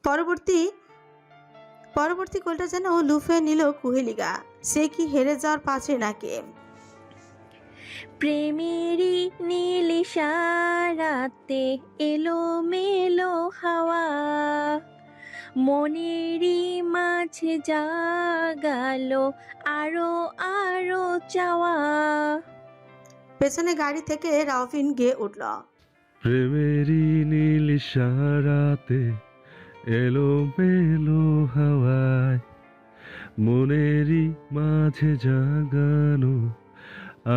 পরবর্তী পরবর্তী কোলটা যেন লুফে নিল কুহেলিকা। সে কি হেরে যাওয়ার পাশে নাকি? প্রেমেরই নীল ইশারাতে এলো মেলো হাওয়া, মনেরই মাঝে জাগালো আরো আরো চাওয়া। পেছনে গাড়ি থেকে রাউফিন গেয়ে উঠল। প্রেমেরই নীল ইশারাতে এলো মেলো হাওয়ায়, মনেরই মাঝে জাগানো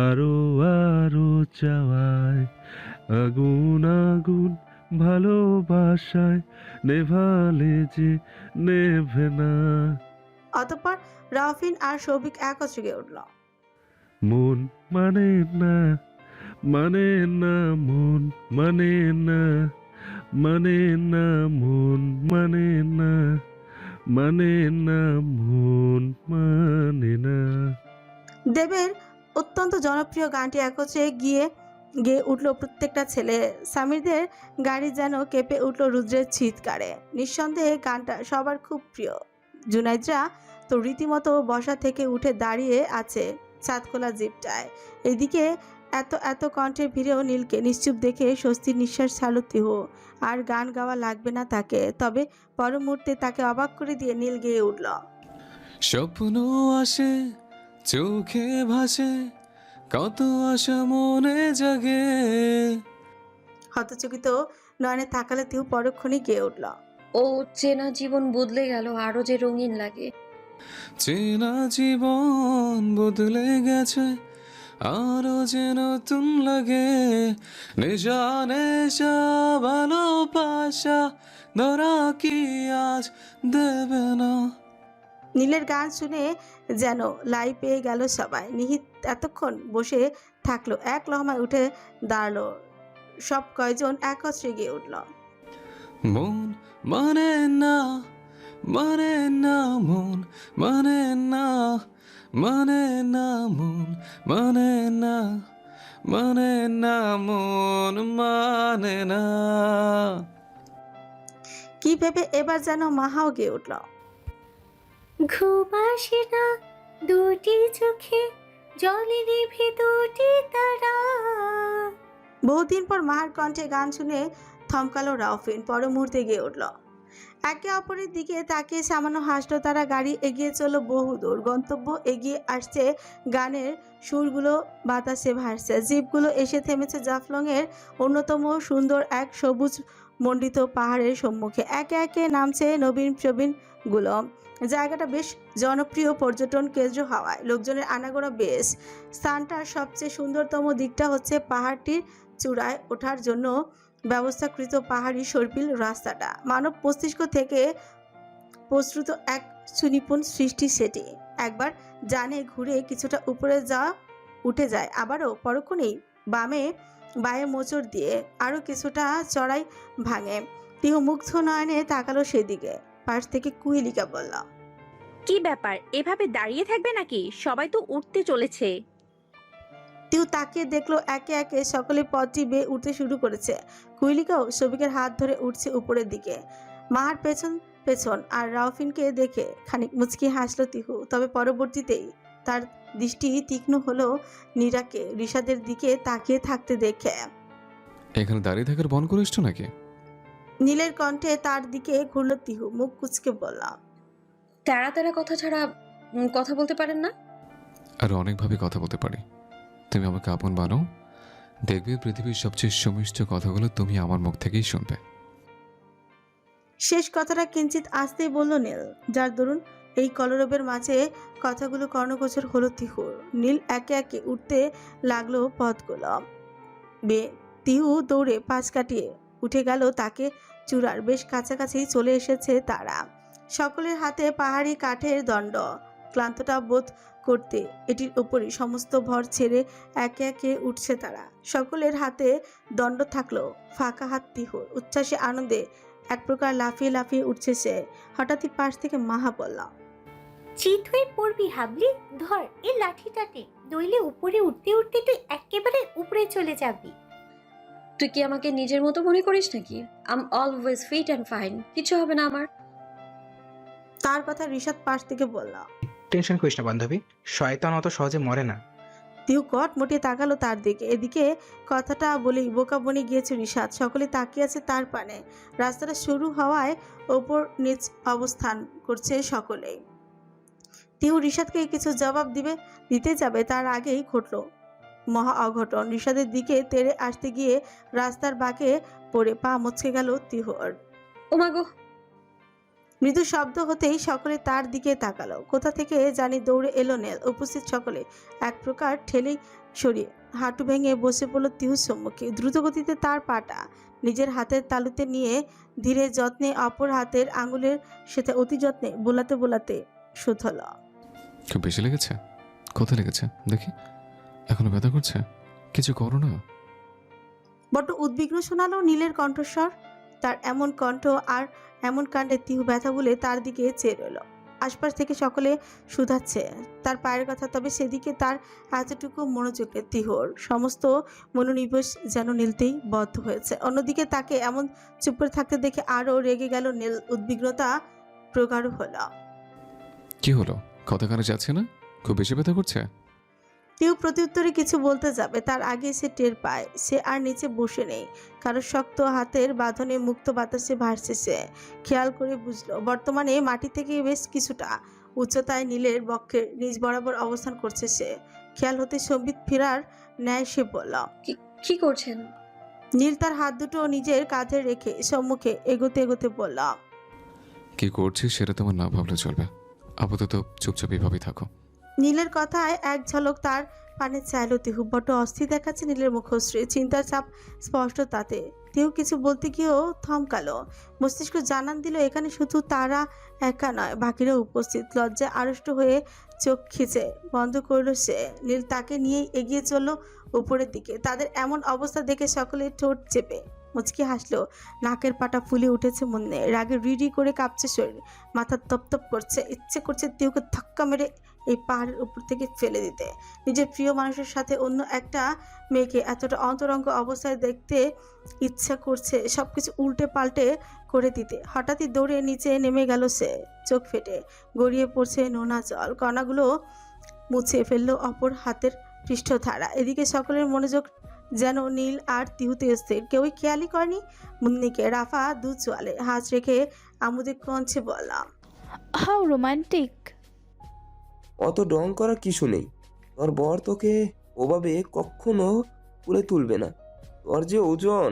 আরো আরো চাওয়ায়, আগুন আগুন ভালোবাসায় নেভালে যে নেভে না। অতঃপর রাউফিন আর সৌভিক একত্রে গেয়ে উঠল। মন মানে না, মানে না, মন মানে না, মানে না, মন মানে না, মানে না, মন মানে না। দেবের অত্যন্ত জনপ্রিয় গানটি একত্রে গেয়ে উঠল প্রত্যেকটা ছেলে। সামিরদের গাড়ি যেন কেঁপে উঠল রুদ্রের চিৎকারে। নিঃসন্দেহে গানটা সবার খুব প্রিয়। জুনাইদরা তো রীতিমতো বসা থেকে উঠে দাঁড়িয়ে আছে ছাদখোলা জিপটায়। এদিকে এত এত কণ্ঠের ভিড়েও নীলকে নিশ্চুপ দেখে স্বস্তির নিঃশ্বাস ছাড়ল তিহু। আর গান গাওয়া লাগবে না তাকে। তবে পর মুহূর্তে তাকে অবাক করে দিয়ে নীল গেয়ে উঠল। স্বপ্ন আসে চোখে ভাসে, কত আশা মনে জাগে। হতচকিত নয়নে তাকালে তিহু পরক্ষণে গেয়ে উঠল। ও চেনা জীবন বদলে গেল, আরো যে রঙিন লাগে। চেনা জীবন বদলে গেছে, আরো যে নতুন লাগে। নেশা নেশা ভালোবাসা ধরা কি আজ দেবে না। নীলের গান শুনে যেন লাই পেয়ে গেল সবাই। নিহিত এতক্ষণ বসে থাকলো, এক লহমায় উঠে দাঁড়ালো। সব কয়জন একত্রে গিয়ে উঠল। মন মানে না, মানে না, মন মানে না, মানে না, মন মানে না, মানে না, মন মানে না। কি ভেবে এবার যেন মাহাও গিয়ে উঠল। ঘুম আসে না দুটি চোখে, জলে নিভে দুটি তারা। বহুদিন পর মাহার কণ্ঠে গান শুনে থমকালো রাউফিন। পর মুহূর্তে গিয়ে উঠল। একে অপরের দিকে তাকিয়ে সামান্য হাসলো তারা। গাড়ি এগিয়ে চলল বহুদূর। গন্তব্য এগিয়ে আসছে, গানের সুরগুলো বাতাসে ভাসছে। জিপগুলো এসে থেমেছে জাফলং এর অন্যতম সুন্দর এক সবুজ মণ্ডিত পাহাড়ের সম্মুখে। একে একে নামছে নবীন প্রবীণ গুলো। জায়গাটা বেশ জনপ্রিয় পর্যটন কেন্দ্র হওয়ায় লোকজনের আনাগোনা বেশ। স্থানটার সবচেয়ে সুন্দরতম দিকটা হচ্ছে পাহাড়টির চূড়ায় ওঠার জন্য ব্যবস্থাকৃত পাহাড়ি সর্পিল রাস্তাটা। মানব মস্তিষ্ক থেকে প্রস্তুত এক সুনিপুণ সৃষ্টি সেটি। একবার জানে ঘুরে কিছুটা উপরে উঠে যায়, আবারও পরক্ষণেই বায়ে মোচড় দিয়ে আরও কিছুটা চড়াই ভাঙে। তিহু মুগ্ধ নয়নে তাকালো সেদিকে। পাশ থেকে কুহেলিকা বলল, কি ব্যাপার, এভাবে দাঁড়িয়ে থাকবে নাকি? সবাই তো উঠতে চলেছে। তিহু তাকিয়ে দেখলো একে একে সকলে পথটি বেয়ে উঠতে শুরু করেছে। কুহেলিকাও সবিকের হাত ধরে উঠছে উপরের দিকে। মাহার পেছন পেছন আর রাউফিনকে দেখে খানিক মুচকি হাসলো তিহু। তবে পরবর্তীতেই তার দৃষ্টি তীক্ষ্ণ হলো নীরাকে রিশাদের দিকে তাকিয়ে থাকতে দেখে। এখানে দাঁড়িয়ে থাকার বন করিস নাকি? নীলের কণ্ঠে তার দিকে ঘুরল তিহু। মুখ কুচকে বলল, তারা তারা কথা ছাড়া কথা বলতে পারেন না? আর অনেকভাবে কথা বলতে পারি। তুমি আমাকে আপন বানাও, দেখবে পৃথিবীর সবচেয়ে সুমিষ্ট কথাগুলো তুমি আমার মুখ থেকেই শুনবে। শেষ কথাটা কিঞ্চিত আসতেই বলল নীল, যার দরুন এই কলরবের মাঝে কথাগুলো কর্ণগোচর হলো তিহুর। নীল একে একে উঠতে লাগলো পথগুলো তিহু দৌড়ে পাশ কাটিয়ে উঠে গেল তাকে চূড়ার বেশ কাছাকাছি চলে এসেছে তারা। সকলের হাতে পাহাড়ি কাঠের দণ্ড। ক্লান্ততা বোধ করতে এটির উপরই সমস্ত ভর ছেড়ে একে একে উঠছে তারা। সকলের হাতে দণ্ড থাকলো, ফাঁকা হাত তিহুর। উচ্ছ্বাসে আনন্দে এক প্রকার লাফিয়ে লাফিয়ে উঠছে সে। হঠাৎই পাশ থেকে মাহা বলল, চিত হয়ে পড়বি হাবলি, ধর এই লাঠিটাতে, নইলে উপরে উঠতে উঠতে তুই একেবারে উপরে চলে যাবি। তুই কি আমাকে নিজের মতো মনে করিস নাকি? আম অলওয়েজ ফিট অ্যান্ড ফাইন, কিছু হবে না আমার। তার কথা রিশাদ পাশ থেকে বলল। টেনশন করিস না বান্ধবী, শয়তান অত সহজে মরে না। তিহু কট মুটিয়ে তাকালো তার দিকে। এদিকে কথাটা বলেই বোকা বনে গিয়েছে রিশাদ। সকলে তাকিয়ে আছে তার পানে। রাস্তাটা শুরু হওয়ায় ওপর নিচ অবস্থান করছে সকলেই। তিহু রিশাদকে কিছু জবাব দিতে যাবে তার আগেই ঘটল মহা অঘটন। রিশাদের দিকে তেড়ে আসতে গিয়ে রাস্তার বাঁকে পড়ে পা মচকে গেল তিহুর। ও মা গো! মৃদু শব্দ হতেই সকলে তার দিকে তাকালো। কোথা থেকে জানি দৌড়ে এলো নেল। উপস্থিত সকলে এক প্রকার ঠেলেই সরিয়ে হাঁটু ভেঙে বসে পড়ল তিহুর সম্মুখে। দ্রুতগতিতে তার পাটা নিজের হাতের তালুতে নিয়ে ধীরে যত্নে অপর হাতের আঙুলের সাথে অতি যত্নে বোলাতে বোলাতে শুধল। খুব বেশি লেগেছে? কোথায় লেগেছে দেখি? এখনো ব্যথা করছে? কিছু করো না। বড্ড উদ্বিগ্ন শোনালো নীলের কণ্ঠস্বর। তার এমন কণ্ঠ আর এমন কাণ্ডে তিহু ব্যথা বলে তার দিকে চেয়ে রইল। আশপাশ থেকে সকলে শুধাচ্ছে তার পায়ের কথা, তবে সেদিকে তার এতটুকু মনোযোগ নেই তিহুর। সমস্ত মনোনিবেশ যেন নীলতেই বদ্ধ হয়েছে। অন্যদিকে তাকে এমন চুপ করে থাকতে দেখে আরও রেগে গেল নীল। উদ্বিগ্নতা প্রগাঢ় হলো। কি হলো? কথা কানে যাচ্ছে না? খুব বেশি ব্যথা করছে? কেউ প্রত্যুত্তরে কিছু বলতে যাবে তার আগে সে টের পায় সে আর নিচে বসে নেই। কারো শক্ত হাতের বাঁধনে মুক্ত বাতাসে ভাসছে সে। খেয়াল করে বুঝলো বর্তমানে মাটি থেকে বেশ কিছুটা উচ্চতায় নীলের বক্ষের নিচ বরাবর অবস্থান করছে সে। খেয়াল হতে সম্বিত ফেরার ন্যায় সে বলল। কি করছেন? নীল তার হাত দুটো নিজের কাঁধে রেখে সম্মুখে এগোতে এগোতে বলল। কি করছিস সেটা তোমার না ভাবলে চলবে। আপাতত চুপচাপ এভাবেই থাকো। নীলের কথায় এক ঝলক তার পানে চাইল তিহু। বড্ড অস্থির দেখাচ্ছে নীলের মুখশ্রী। চিন্তার চাপ স্পষ্ট তাতে। তিহু কিছু বলতে গিয়েও থমকালো। মস্তিষ্ক জানান দিল এখানে শুধু তারা একা নয়, বাকিরা উপস্থিত। লজ্জায় আড়ষ্ট হয়ে চোখ খিচে বন্ধ করলো সে। নীল তাকে নিয়েই এগিয়ে চলল উপরের দিকে। তাদের এমন অবস্থা দেখে সকলে ঠোঁট চেপে মুচকি হাসলো। নাকের পাটা ফুলে উঠেছে মনে। রাগে রিডি করে কাঁপছে শরীর, মাথা তপতপ করছে। ইচ্ছে করছে তিহুকে ধাক্কা মেরে এই পাহাড়ের উপর থেকে ফেলে দিতে। নিজের প্রিয় মানুষের সাথে অন্য একটা মেয়েকে এতটা অন্তরঙ্গ অবস্থায় দেখতে ইচ্ছা করছে সবকিছু উল্টে পাল্টে করে দিতে। হঠাৎই দৌড়ে নিচে নেমে গেল সে। চোখ ফেটে গড়িয়ে পড়ছে নোনা জল। কণাগুলো মুছে ফেললো অপর হাতের পৃষ্ঠধারা। এদিকে সকলের মনোযোগ যেন নীল আর তিহুতে স্থির। কেউই খেয়ালই করেনি মুন্নিকে। রাফা দু চোয়ালে হাত রেখে আমোদে কঞ্চে বললাম, হাউ রোমান্টিক। অত ডং করার কিছু নেই। তোর বর তোকে ওভাবে কখনো তুলে তুলবে না। তোর যে ওজন।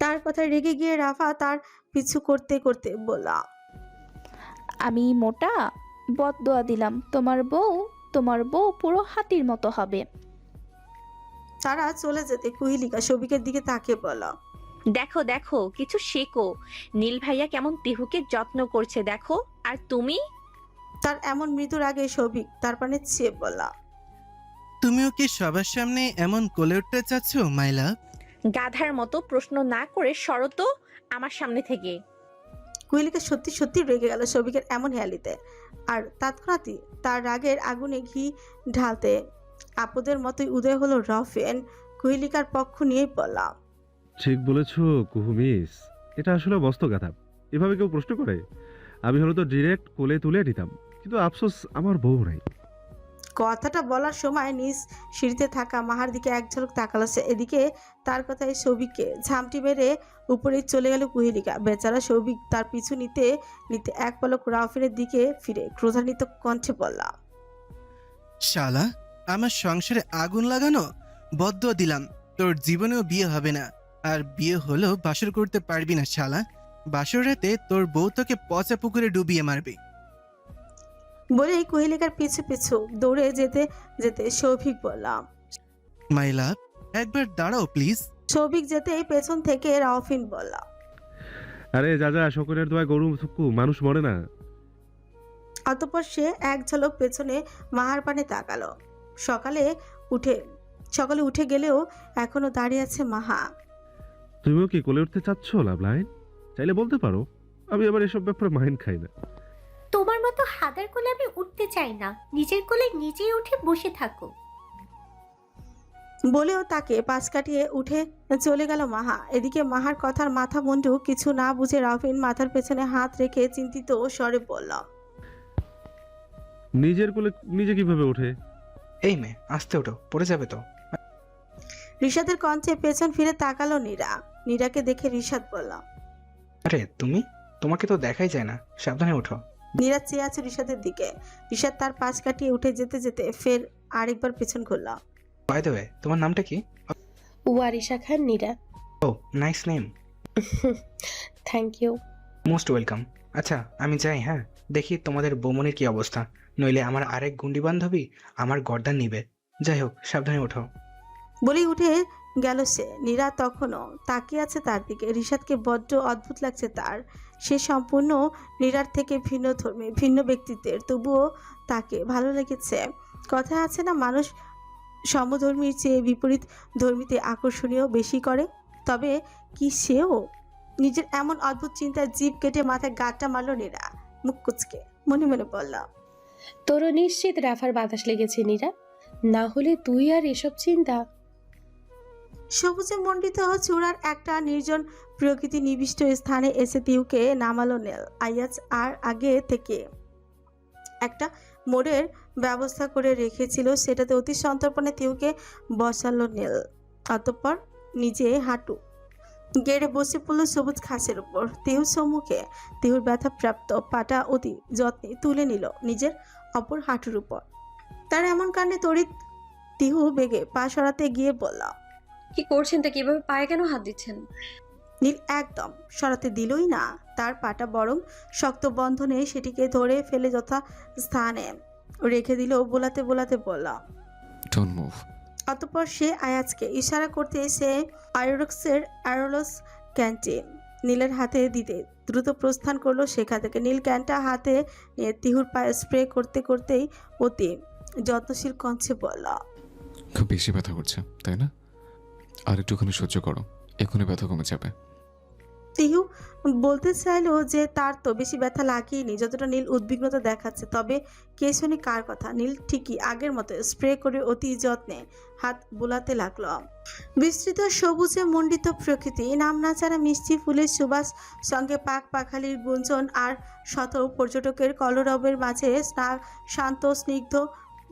তার কথায় রেগে গিয়ে রাফা তার পিছু করতে করতে বললাম, আমি মোটা? বদদোয়া দিলাম, তোমার বউ পুরো হাতির মতো হবে। তারা চলে যেতে কুহিলিকা সবিকের দিকে তাকিয়ে বলল, দেখো দেখো, কিছু শেখো। নীল ভাইয়া কেমন তিহুকে যত্ন করছে দেখো। আর তুমি? তার এমন মৃদুর আগে সবিক তার পানে চেয়ে বলল, তুমিও কি সবার সামনে এমন কোলে উঠতে চাচ্ছ মাইলা? গাধার মতো প্রশ্ন না করে সরো তো আমার সামনে থেকে। কুহিলিকা সত্যি সত্যি রেগে গেল সবিকের এমন হেয়ালিতে। আর তৎক্ষণাৎই তার রাগের আগুনে ঘি ঢালতে আপদের মতোই উদয় হলো রফেন। কুহিলিকার পক্ষ নিয়েই বললাম, ঠিক বলেছ কুহুমিস, এটা আসলে মস্ত গাথা। এভাবে কেউ প্রশ্ন করে? আমি হলো তো ডিরেক্ট কোলে তুলে নিতাম, কিন্তু আফসোস আমার বউ নাই। কথাটা বলার সময় নিজ সিঁড়িতে থাকা মাহার দিকে এক ঝলক তাকালো সে। এদিকে তার কথায় সৌভিককে ঝামটি মেরে উপরে চলে গেল কুহিলিকা। বেচারা সৌভিক তার পিছু নিতে নিতে এক পলক রাউফিনের দিকে ফিরে ক্রোধান্বিত কণ্ঠে বললাম, শালা, আমার সংসারে আগুন লাগানো? বদদোয়া দিলাম, তোর জীবনেও বিয়ে হবে না। আর বিয়ে হলেও বাসর করতে পারবি না শালা। বাসর রাতে তোর বউ তোকে পচা পুকুরে ডুবিয়ে মারবে। বলেই কুহিলিকার পিছু পিছু দৌড়ে যেতে যেতে সৌভিক বললাম, মাই লাভ, একবার দাঁড়াও প্লিজ। সৌভিক যেতেই পেছন থেকে রাউফিন বললাম, আরে যা যা, শকুনের দোয়ায় গরু থুকু, মানুষ মরে না। অতঃপর সে এক ঝলক পেছনে মাহার পানে তাকালো। সকালে উঠে গেলেও এখনো দাঁড়িয়ে আছে মাহা। তুমিও কি কোলে উঠতে চাচ্ছ লাভলাইন? চাইলে বলতে পারো, আমি আবার এসব ব্যাপারে মাইন্ড খাই না। তোমার মতো হাদার কোলে আমি উঠতে চাই না, নিজের কোলে নিজেই উঠে বসে থাকো। বলেও তাকে পাশ কাটিয়ে উঠে চলে গেল মাহা। এদিকে মাহার কথার মাথা মুন্ডু কিছু না বুঝে রাউফিন মাথার পেছনে হাত রেখে চিন্তিত স্বরে বলল, নিজের কোলে নিজে কিভাবে ওঠে? এই মেয়ে, আস্তে ওঠো, পড়ে যাবে তো। রিশাদের কণ্ঠে পেছন ফিরে তাকালো নীরা। নীরাকে দেখে রিশাদ বলল, আরে তুমি, তোমাকে তো দেখাই যায় না, সাবধানে ওঠো। নীরা চেয়ে আছে রিশাদের দিকে। রিশাদ তার পাশ কাটিয়ে উঠে যেতে যেতে ফের আরেকবার পেছন ঘুরল। বাই দ্য ওয়ে, তোমার নামটা কি? ওয়ারিশা খান নীরা। ও, nice name. Thank you. Most welcome. আচ্ছা আমি যাই, হ্যাঁ। দেখি তোমাদের বৌমনির কি অবস্থা, নইলে আমার আরেক গুন্ডি বান্ধবী আমার গর্দান নিবে। যাই হোক, সাবধানে ওঠো। বলেই উঠে গেল সে। নীরা তখনও তাকিয়ে আছে তার দিকে। রিশাদকে বড্ড অদ্ভুত লাগছে তার। সে সম্পূর্ণ নীরার থেকে ভিন্ন ধর্মী, ভিন্ন ব্যক্তিত্বের, তবুও তাকে ভালো লেগেছে। কথা আছে না, মানুষ সমধর্মীর চেয়ে বিপরীত ধর্মীতে আকর্ষণীয় বেশি করে। তবে কি সেও? নিজের এমন অদ্ভুত চিন্তায় জিভ কেটে মাথায় গাঁটটা মারল নীরা। মুখ কুচকে মনে মনে বলল, তোরও নিশ্চিত রাফার বাতাস লেগেছে নীরা, না হলে তুই আর এসব চিন্তা। সবুজে মণ্ডিত চূড়ার একটা নির্জন প্রকৃতি নিবিষ্ট স্থানে এসে তিউকে নামালো নেল। আয়াজ আর আগে থেকে একটা মোড়ের ব্যবস্থা করে রেখেছিল, সেটাতে অতি সন্তর্পণে তিউকে বসালো নেল। অতঃপর নিজে হাঁটু গেড়ে বসে পড়লো সবুজ ঘাসের উপর। তিহুর সম্মুখে তিহুর ব্যথাপ্রাপ্ত পাটা অতি যত্নে তুলে নিল নিজের অপর হাঁটুর উপর। তার এমন কাণ্ডে তড়িৎ তিহু বেগে পা সরাতে গিয়ে বলল, কি করছেন? তা কিভাবে পায়ে কেন হাত দিচ্ছেন? নীল একদম সরাতে দিলই না তার পাটা, বরং শক্ত বন্ধনে সেটিকে ধরে ফেলে যথা স্থানে রেখে দিল। বোলাতে বোলাতে বলল, ডোন্ট মুভ। অতঃপর সে আয়াজকে ইশারা করতে সে আয়োরক্সের অ্যারোলস ক্যানটি নীলের হাতে দিতে দ্রুত প্রস্থান করলো সেখান থেকে। নীল ক্যানটা হাতে নিয়ে তিহুর পায়ে স্প্রে করতে করতেই অতি যত্নশীল কণ্ঠে বলল, খুব বেশি ব্যথা করছে তাই না? আর একটুখানি সহ্য করো, এক্ষুনি ব্যথা কমে যাবে। তিহু বলতে চাইলো যে তার তো বেশি ব্যথা লাগেনি যতটা নীল উদ্বিগ্নতা দেখাচ্ছে। তবে কে শুনি কার কথা। নীল ঠিকই আগের মতো স্প্রে করে অতি যত্নে হাত বোলাতে লাগলো। বিস্তৃত সবুজে মণ্ডিত প্রকৃতি, নামনাচারা মিষ্টি ফুলের সুবাস, সঙ্গে পাক পাখালির গুঞ্জন আর শত পর্যটকের কলরবের মাঝে শান্ত স্নিগ্ধ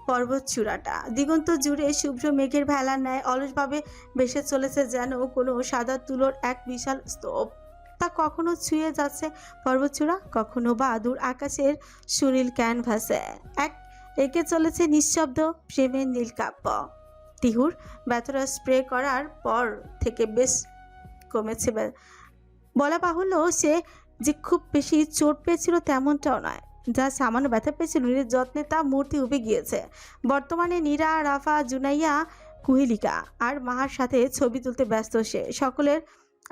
পর্বত চূড়াটা দিগন্ত জুড়ে শুভ্র মেঘের ভেলার ন্যায় অলসভাবে ভেসে চলেছে, যেন কোনো সাদা তুলোর এক বিশাল স্তূপ। তা কখনো ছুঁয়ে যাচ্ছে পর্বতচূড়া, কখনো বা দূর আকাশের সুনীল ক্যানভাসে এক এঁকে চলেছে নিঃশব্দ প্রেমের নীলকাব্য। তিহুর ব্যথাটা স্প্রে করার পর থেকে বেশ কমেছে। বলা বাহুল্য সে যে খুব বেশি চোট পেয়েছিল তেমনটাও নয়। যা সামান্য ব্যথা পেয়েছিল নীরের যত্নে তা মূর্তি উবে গিয়েছে। বর্তমানে নীরা, রাফা, জুনাইয়া, কুহেলিকা আর মাহার সাথে ছবি তুলতে ব্যস্ত সে। সকলের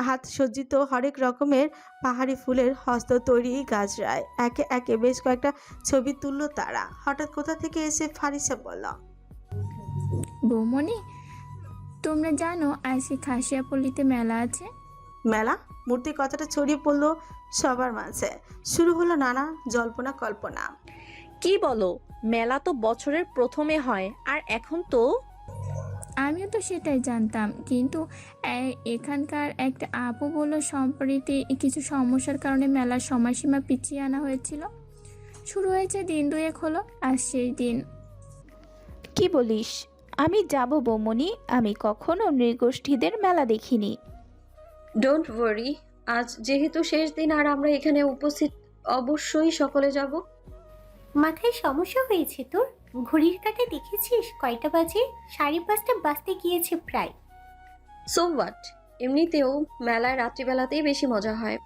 হাত সজ্জিত হরেক রকমের পাহাড়ি ফুলের হস্ত তৈরি গাছরায় একে একে বেশ কয়েকটা ছবি তুলল তারা। হঠাৎ কোথা থেকে এসে ফারিসা বলল, বৌমনি, তোমরা জানো আজকে খাসিয়াপল্লিতে মেলা আছে? মেলা? মূর্তির কথাটা ছড়িয়ে পড়লো সবার মাঝে। শুরু হলো নানা জল্পনা কল্পনা। কি বলো? মেলা তো বছরের প্রথমে হয়, আর এখন তো। আমিও তো সেটাই জানতাম, কিন্তু এখানকার একটা আপু বলল সম্প্রতি কিছু সমস্যার কারণে মেলার সময়সীমা পিছিয়ে আনা হয়েছিল। শুরু হয়েছে দিন দুয়েক হলো, আর সেই দিন। কি বলিস? আমি যাব বৌমনি, আমি কখনো নৃগোষ্ঠীদের মেলা দেখিনি। ডোন্ট ওয়ারি, আজ যেহেতু শেষ দিন আর আমরা এখানে উপস্থিত, অবশ্যই সকলে যাব। মাথায় সমস্যা হয়েছে তোর? ঘড়ির কাঁটা দেখেছিস কয়টা বাজে? 5:30 বাজতে গিয়েছে প্রায়। সো হোয়াট, এমনিতেও মেলায় রাত্রিবেলাতেই বেশি মজা হয়।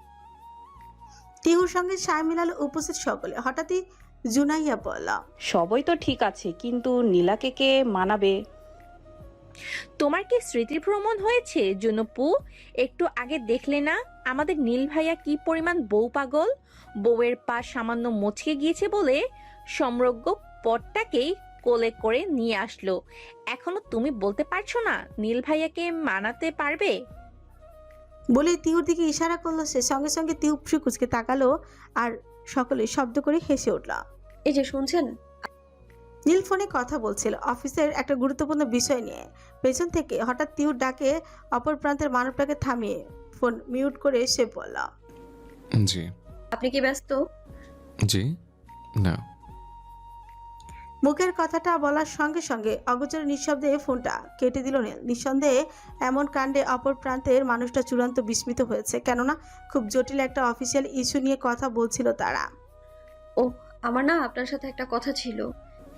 তিহুর সঙ্গে সায় মিলালো উপস্থিত সকলে। হঠাৎই জুনাইয়া বলল, সবই তো ঠিক আছে, কিন্তু নীলাকে কে মানাবে? তোমার কি স্মৃতি ভ্রমণ হয়েছে জুনুপু? একটু আগে দেখলে না আমাদের নীল ভাইয়া কি পরিমাণ বউ পাগল। বউয়ের পা সামান্য মচকে গিয়েছে বলে সম্রজ্ঞ পটটাকেই কোলে করে নিয়ে আসলো। এখনো তুমি বলতে পারছো না নীল ভাইয়াকে মানাতে পারবে? বলে তিহুর দিকে ইশারা করলো সে। সঙ্গে সঙ্গে তিহু কুচকে তাকালো আর সকলে শব্দ করে হেসে উঠল। এই যে শুনছেন, নীল ফোনে কথা বলছিল অফিসের একটা গুরুত্বপূর্ণ বিষয় নিয়ে। পেছন থেকে হঠাৎ তিউর ডাকে অপর প্রান্তের মানবটাকে থামিয়ে ফোন মিউট করে সে বলল, জি। আপনি কি ব্যস্ত? জি না। মুখের কথাটা বলার সঙ্গে সঙ্গে অগোচর নিঃশব্দে ফোনটা কেটে দিল নীল। নিঃসন্দেহে এমন কাণ্ডে অপর প্রান্তের মানুষটা চূড়ান্ত বিস্মিত হয়েছে, কেননা খুব জটিল একটা অফিসিয়াল ইস্যু নিয়ে কথা বলছিল তারা। ও, আমার না আপনার সাথে একটা কথা ছিল।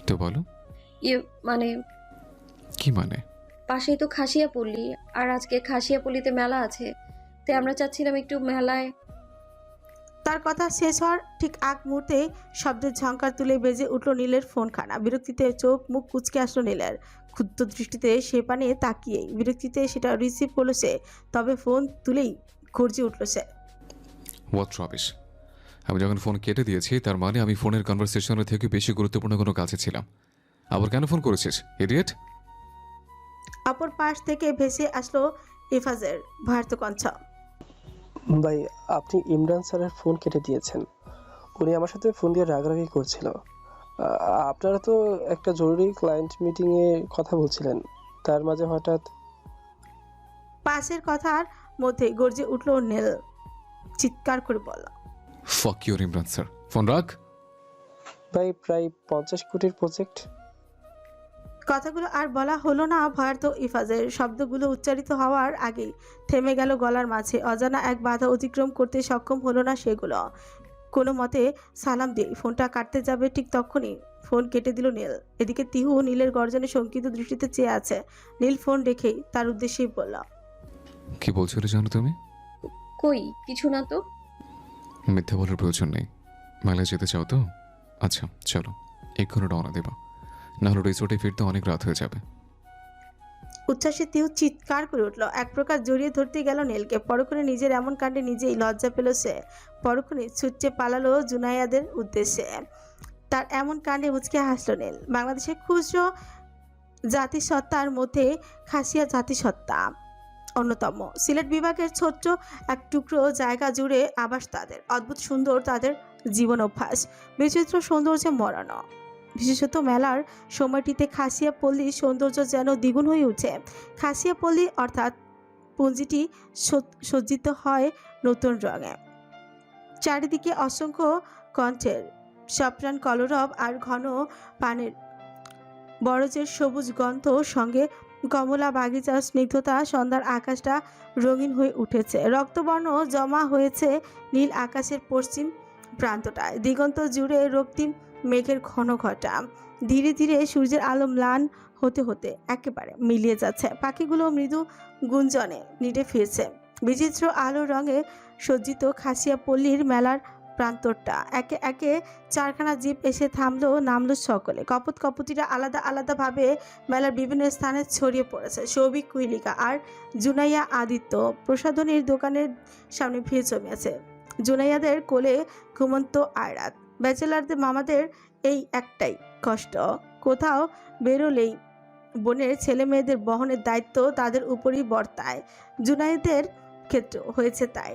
তো বলো। মানে কি মানে? পাশেই তো খাসিয়াপল্লী, আর আজকে খাসিয়াপল্লীতে মেলা আছে, তাই আমরা চাচ্ছিলাম একটু মেলায়। তার কথা শেষ হওয়ার ঠিক আগ মুহূর্তে শব্দের ঝংকার তুলে বেজে উঠল নীলের ফোনখানা। বিরক্তিতে চোখ মুখ কুঁচকে আসলো নীলের। ক্ষুদ্র দৃষ্টিতে সে পানে তাকিয়েই বিরক্তিতে সেটা রিসিভ করলো সে, তবে ফোন তুলেই গর্জে উঠল সে। What rubbish! আমি যখন ফোন কেটে দিয়েছি তার মানে আমি ফোনের কনভারসেশনের থেকে বেশি গুরুত্বপূর্ণ কোনো কাজে ছিলাম। আবার কেন ফোন করেছিস, ইডিয়েট? অপর পাশ থেকে ভেসে আসলো ইফাজের ভারত কণ্ঠ। ভাই, আপনি ইমরান স্যারের ফোন কেটে দিয়েছেন। উনি আমার সাথে ফোন দিয়ে রাগারাগি করছিল। আপনারা তো একটা জরুরি ক্লায়েন্ট মিটিংয়ে কথা বলছিলেন, তার মাঝে হঠাৎ। পাশের কথার মধ্যে গর্জে উঠল নীল, চিৎকার করে বলল, ফাক ইউর ইমরান স্যার, ফোন রাখ। ভাই, প্রায় 50 কোটির প্রজেক্ট। কথাগুলো আর বলা হলো না। ভয়ার্থ ইফাজের শব্দগুলো উচ্চারিত হওয়ার আগেই থেমে গেল গলার মাঝে। অজানা এক বাধা অতিক্রম করতে সক্ষম হলো না সেগুলো। কোনো মতে সালাম দিয়ে ফোনটা কাটতে যাবে, ঠিক তখনই ফোন কেটে দিল নীল। এদিকে তিহু নীলের গর্জনে শঙ্কিত দৃষ্টিতে চেয়ে আছে। নীল ফোন রেখেই তার উদ্দেশ্যেই বলল, কি বলছিলে জানো তুমি? কই কিছু না তো। মিথ্যা বলার প্রয়োজন নেই। মেলায় যেতে চাও তো? আচ্ছা চলো, এক্ষুনি রওনা দেবা, নাহলে রিসোর্টে ফিরতে অনেক রাত হয়ে যাবে। উচ্ছ্বাসে তিহু চিৎকার করে উঠল। এক প্রকার জড়িয়ে ধরতে গেল নীলকে। পরক্ষণে নিজের এমন কাণ্ডে নিজেই লজ্জা পেল সে। পরক্ষণে ছুটছে পালালো জুনাইয়াদের উদ্দেশ্যে। তার এমন কাণ্ডে মুচকে হাসল নীল। বাংলাদেশের খুচরো জাতিসত্তার মধ্যে খাসিয়া জাতিসত্তা অন্যতম। সিলেট বিভাগের ছোট্ট এক টুকরো জায়গা জুড়ে আবাস তাদের। অদ্ভুত সুন্দর তাদের জীবন অভ্যাস, বিচিত্র সৌন্দর্যে মরানো। বিশেষত মেলার সময়টিতে খাসিয়াপল্লীর সৌন্দর্য যেন দ্বিগুণ হয়ে ওঠে। খাসিয়াপল্লী অর্থাৎ পুঞ্জিটি সজ্জিত হয় নতুন রঙে। চারিদিকে অসংখ্য কণ্ঠের সপ্রাণ কলরব আর ঘন পানের বরজের সবুজ গন্ধ, সঙ্গে কমলা বাগিচার স্নিগ্ধতা। সন্ধ্যার আকাশটা রঙিন হয়ে উঠেছে। রক্তবর্ণ জমা হয়েছে নীল আকাশের পশ্চিম প্রান্তটায়। দিগন্ত জুড়ে রক্তিম মেঘের ঘন ঘটা। ধীরে ধীরে সূর্যের আলো ম্লান হতে হতে একেবারে মিলিয়ে যাচ্ছে। পাখিগুলো মৃদু গুঞ্জনে নিড়ে ফিরছে। বিচিত্র আলো রঙে সজ্জিত খাসিয়াপল্লীর মেলার প্রান্তরটা। একে একে চারখানা জিপ এসে থামলো, নামলো সকলে। কপত কপতিরা আলাদা আলাদাভাবে মেলার বিভিন্ন স্থানে ছড়িয়ে পড়েছে। সৌভিক, কুইলিকা আর জুনাইয়া আদিত্য প্রসাধনীর দোকানের সামনে ভিড় জমিয়েছে। জুনাইয়াদের কোলে ঘুমন্ত আয়রাত। ব্যাচেলারদের মামাদের এই একটাই কষ্ট, কোথাও বেরোলেই বোনের ছেলে মেয়েদের বহনের দায়িত্ব তাদের উপরই বর্তায়। জুনাইদের ক্ষেত্র হয়েছে তাই।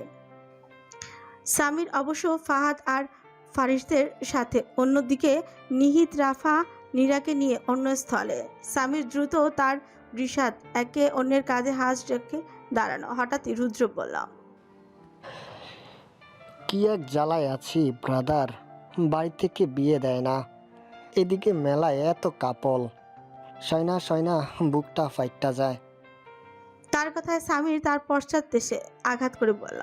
সামির অবশ্য ফাহাদ আর ফারিসদের সাথে। অন্যদিকে নিহিত, রাফা, নীরাকে নিয়ে অন্য স্থলে। সামির দ্রুত তার রিশাদ একে অন্যের কাঁধে হাত রেখে দাঁড়ানো। হঠাৎই রুদ্র বলল, কি এক জ্বালায় আছি ব্রাদার, বাড়ি থেকে বিয়ে দেয় না, এদিকে মেলায় এত কাপল, সয়না সয়না বুকটা ফাইটটা যায়। তার কথায় সামির তার পশ্চাৎ দেশে আঘাত করে বলল,